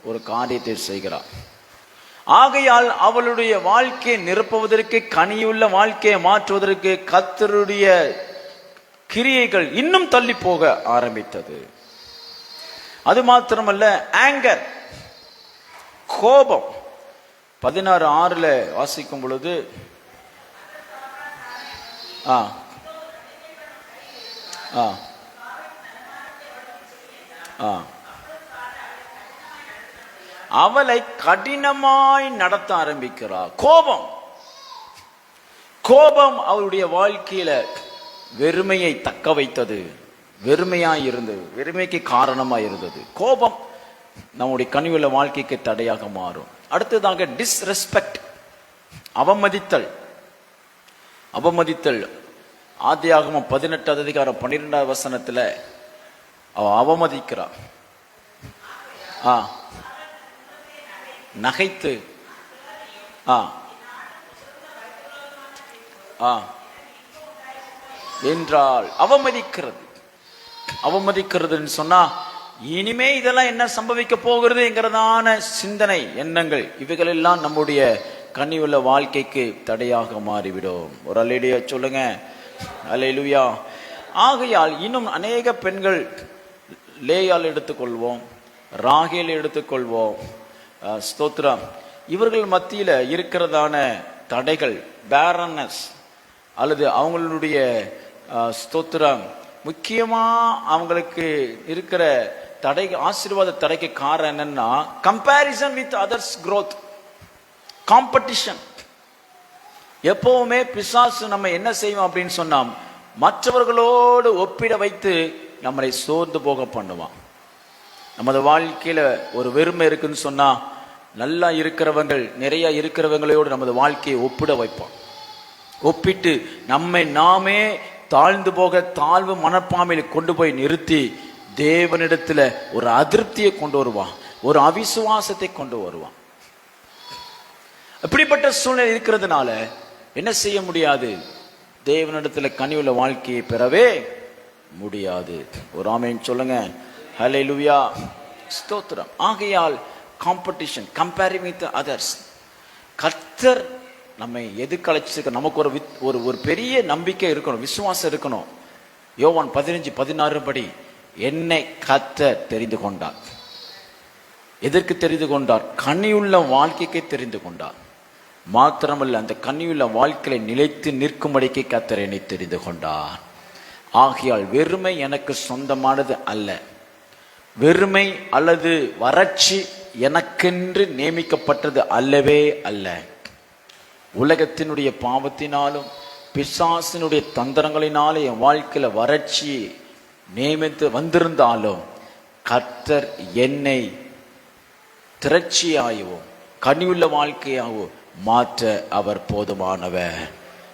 ஒரு காரியத்தை செய்கிறார். ஆகையால் அவளுடைய வாழ்க்கையை நிரப்புவதற்கு, கனியுள்ள வாழ்க்கையை மாற்றுவதற்கு கர்த்தருடைய கிரியைகள் இன்னும் தள்ளி போக ஆரம்பித்தது. அது மாத்திரமல்ல, ஆங்கர், கோபம். 16:6 வாசிக்கும் பொழுது அவளை கடினமாய் நடத்த ஆரம்பிக்கிறார். கோபம் அவளுடைய வாழ்க்கையில வெறுமையை தக்க வைத்தது, வெறுமையாய் இருந்தது, வெறுமைக்கு காரணமாய் இருந்தது. கோபம் நம்முடைய கனிவுள்ள வாழ்க்கைக்கு தடையாக மாறும். அடுத்ததாக டிஸ்ரெஸ்பெக்ட், அவமதித்தல். ஆதியாகமம் 18 அதிகாரம் 12 வசனத்துல அவ அவமதிக்கிறார். நகைத்து என்றால் அவமதிக்கிறதுன்னு சொன்னா இனிமே இதெல்லாம் என்ன சம்பவிக்க போகிறதுங்கிறதான சிந்தனை, எண்ணங்கள், இவைகள் எல்லாம் நம்முடைய கனிவுள்ள வாழ்க்கைக்கு தடையாக மாறிவிடும். ஒரு அல்லேலூயா சொல்லுங்க, அல்லேலூயா. ஆகையால் இன்னும் அநேக பெண்கள், லேயால் எடுத்துக்கொள்வோம், ராகேல் எடுத்துக்கொள்வோம், ஸ்தோத்திரம், இவர்கள் மத்தியில இருக்கிறதான தடைகள், பேரனஸ் அல்லது அவங்களுடைய ஸ்தோத்திரம், முக்கியமா அவங்களுக்கு இருக்கிற தடை, ஆசீர்வாத தடைக்கு காரணம் என்னன்னா comparison with others growth, competition. எப்பவுமே பிசாசு நம்ம என்ன செய்வோம் அப்படின்னு சொன்னா, மற்றவர்களோடு ஒப்பிட வைத்து நம்மளை சோர்ந்து போக பண்ணுவான். நமது வாழ்க்கையில ஒரு வெறுமை இருக்குன்னு சொன்னா, நல்லா இருக்கிறவங்க, நிறைய இருக்கிறவங்களோடு நமது வாழ்க்கையை ஒப்பிட வைப்பான். ஒப்பிட்டு நம்மை நாமே தாழ்ந்து போக, தாழ்வு மனப்பான்மையில் கொண்டு போய் நிறுத்தி தேவனிடத்துல ஒரு அதிருப்தியை கொண்டு வருவான், ஒரு அவிசுவாசத்தை கொண்டு வருவான். அப்படிப்பட்ட சூழ்நிலை இருக்கிறதுனால என்ன செய்ய முடியாது? தேவனிடத்துல கனிவுள்ள வாழ்க்கையை பெறவே முடியாது. ஒரு ஆமென் சொல்லுங்க, ஹல்லேலூயா, ஸ்தோத்திரம். ஆகையால் காம்படிஷன், கம்பேரிங் வித் அதர்ஸ். கர்த்தர் நம்மை எதுக்கு அழைச்சிருக்க, நமக்கு ஒரு பெரிய நம்பிக்கை இருக்கணும், விசுவாசம் இருக்கணும். யோவான் 15:16 படி என்னை கர்த்தர் தெரிந்து கொண்டார். எதற்கு தெரிந்து கொண்டார்? கனியுள்ள வாழ்க்கைக்கு தெரிந்து கொண்டார். மாத்திரமல்ல, அந்த கனியுள்ள வாழ்க்கையை நிலைத்து நிற்கும்படிக்கு கர்த்தர் என்னை தெரிந்து கொண்டார். ஆகையால் வெறுமை எனக்கு சொந்தமானது அல்ல. வெறுமை அல்லது வறட்சி எனக்கென்று நியமிக்கப்பட்டது அல்லவே அல்ல. உலகத்தினுடைய பாவத்தினாலும் பிசாசினுடைய தந்திரங்களினாலும் என் வாழ்க்கையில வறட்சி நியமித்து வந்திருந்தாலும் கர்த்தர் என்னை திரட்சியாகவும் கனியுள்ள வாழ்க்கையாகவும் மாற்ற அவர் போதுமானவர்.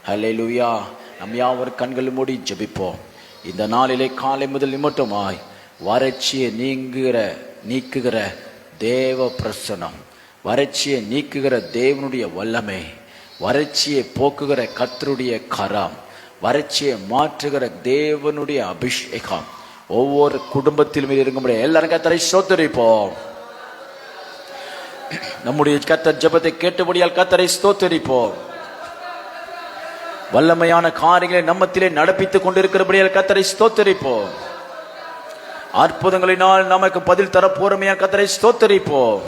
ஹல்லேலூயா. நம் யாவர் கண்கள் மூடி ஜெபிப்போம். இந்த நாளிலே காலை முதல் மட்டுமாய் வறட்சியை நீக்குகிற தேவ பிரசனம், வறட்சியை நீக்குகிற தேவனுடைய வல்லமை, வறட்சியை போக்குகிற கர்த்தருடைய கரம், வறட்சியை மாற்றுகிற தேவனுடைய அபிஷேகம் ஒவ்வொரு குடும்பத்திலும் இருக்கும்படி எல்லாரும் கர்த்தரை ஸ்தோத்திரிப்போம். நம்முடைய கர்த்தர் ஜெபத்தை கேட்டபடியால் கர்த்தரை ஸ்தோத்திரிப்போம். வல்லமையான காரியங்களை நம்மத்திலே நடப்பித்துக் கொண்டிருக்கிறபடியால் கர்த்தரை ஸ்தோத்திரிப்போம். அற்புதங்களினால் நமக்கு பதில் தர போறமையா கர்த்தரை ஸ்தோத்திரிப்போம்.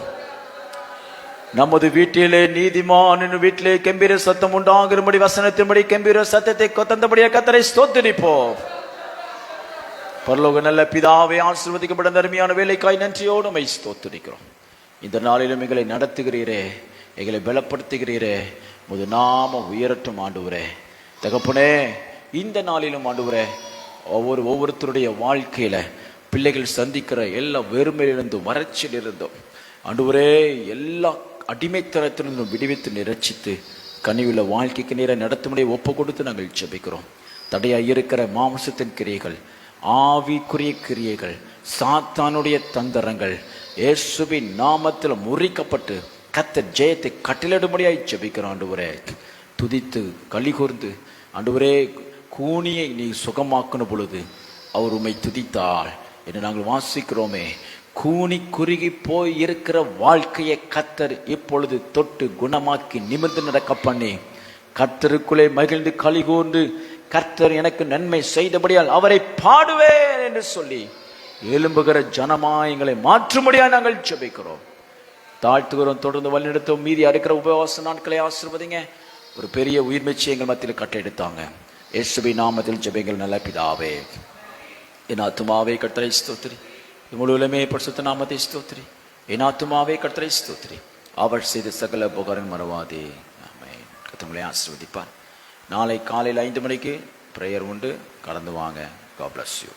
நமது வீட்டிலே நீதிமான் வீட்டிலே கம்பீர சத்தம் உண்டாகிறபடி வசனத்தின்படி கம்பீர சத்தத்தை கொத்தந்தபடியா கர்த்தரை ஸ்தோத்திரிப்போம். பரலோக நல்ல பிதாவே, ஆசீர்வதிக்கப்பட்ட அருமையான வேலைக்காய் நன்றியோடு மை ஸ்தோத்திரிக்கிறோம். இந்த நாளிலும் எங்களை நடத்துகிறீரே, எங்களை பலப்படுத்துகிறீரே. உமது நாமம் உயரட்டும் ஆண்டவரே. தகப்பனே, இந்த நாளிலும் ஆண்டவரே, ஒவ்வொருத்தருடைய வாழ்க்கையில பிள்ளைகள் சந்திக்கிற எல்லா வெறுமையிலிருந்தும் வறட்சியிலிருந்தும் ஆண்டவரே, எல்லா அடிமைத்தனத்திலிருந்தும் விடுவித்து நிரட்சித்து கனிவுள்ள வாழ்க்கைக்கு நேர நடத்தும்படி ஒப்பு கொடுத்து நாங்கள் ஜெபிக்கிறோம். தடையாக இருக்கிற மாம்சத்தின் கிரியைகள், ஆவிக்குரிய கிரியைகள், சாத்தானுடைய தந்திரங்கள் இயேசுவின் நாமத்தில் முறிக்கப்பட்டு கர்த்தர் ஜெயத்தை கட்டளையிடும்படியாய் ஜெபிக்கிறோம். ஆண்டவரே, துதித்து களி கூர்ந்து ஆண்டவரே, கூனியை நீ சுகமாக்கின பொழுது அவர் உம்மை துதித்தாள் என்று நாங்கள் வாசிக்கிறோமே. கூனி குறுகி போய் இருக்கிற வாழ்க்கையை கர்த்தர் இப்பொழுது தொட்டு குணமாக்கி நிமிர்ந்து நடக்க பண்ணி கர்த்தருக்குள்ளே மகிழ்ந்து களி கூர்ந்து கர்த்தர் எனக்கு நன்மை செய்தபடியால் அவரை பாடுவேன் என்று சொல்லி எழும்புகிற ஜனமா எங்களை மாற்றும்படியா நாங்கள் ஜெபிக்கிறோம், தாழ்த்துகிறோம். தொடர்ந்து வழிநடத்தும். மீதி இருக்கிற உபவாச நாட்களை ஆசீர்வதிங்க. ஒரு பெரிய உயிர்மெச்சி எங்கள் மத்தியில் கட்டெடுத்தாங்க. இயேசுவின் நாமத்தில் ஜெபிங்கள் நல்ல பிதாவே. என் ஆத்துமாவே கர்த்தரை ஸ்தோத்திரி, முழுவதுமே பரிசுத்த நாமத்தை ஸ்தோத்திரி. என் ஆத்துமாவே கர்த்தரை ஸ்தோத்திரி, அவர் செய்த சகல உபகாரம் மறவாதே. ஆமென். கர்த்தர் உங்களை ஆசீர்வதிப்பார். நாளை காலையில் 5 மணிக்கு பிரேயர் உண்டு, கடந்து வாங்க. God bless you.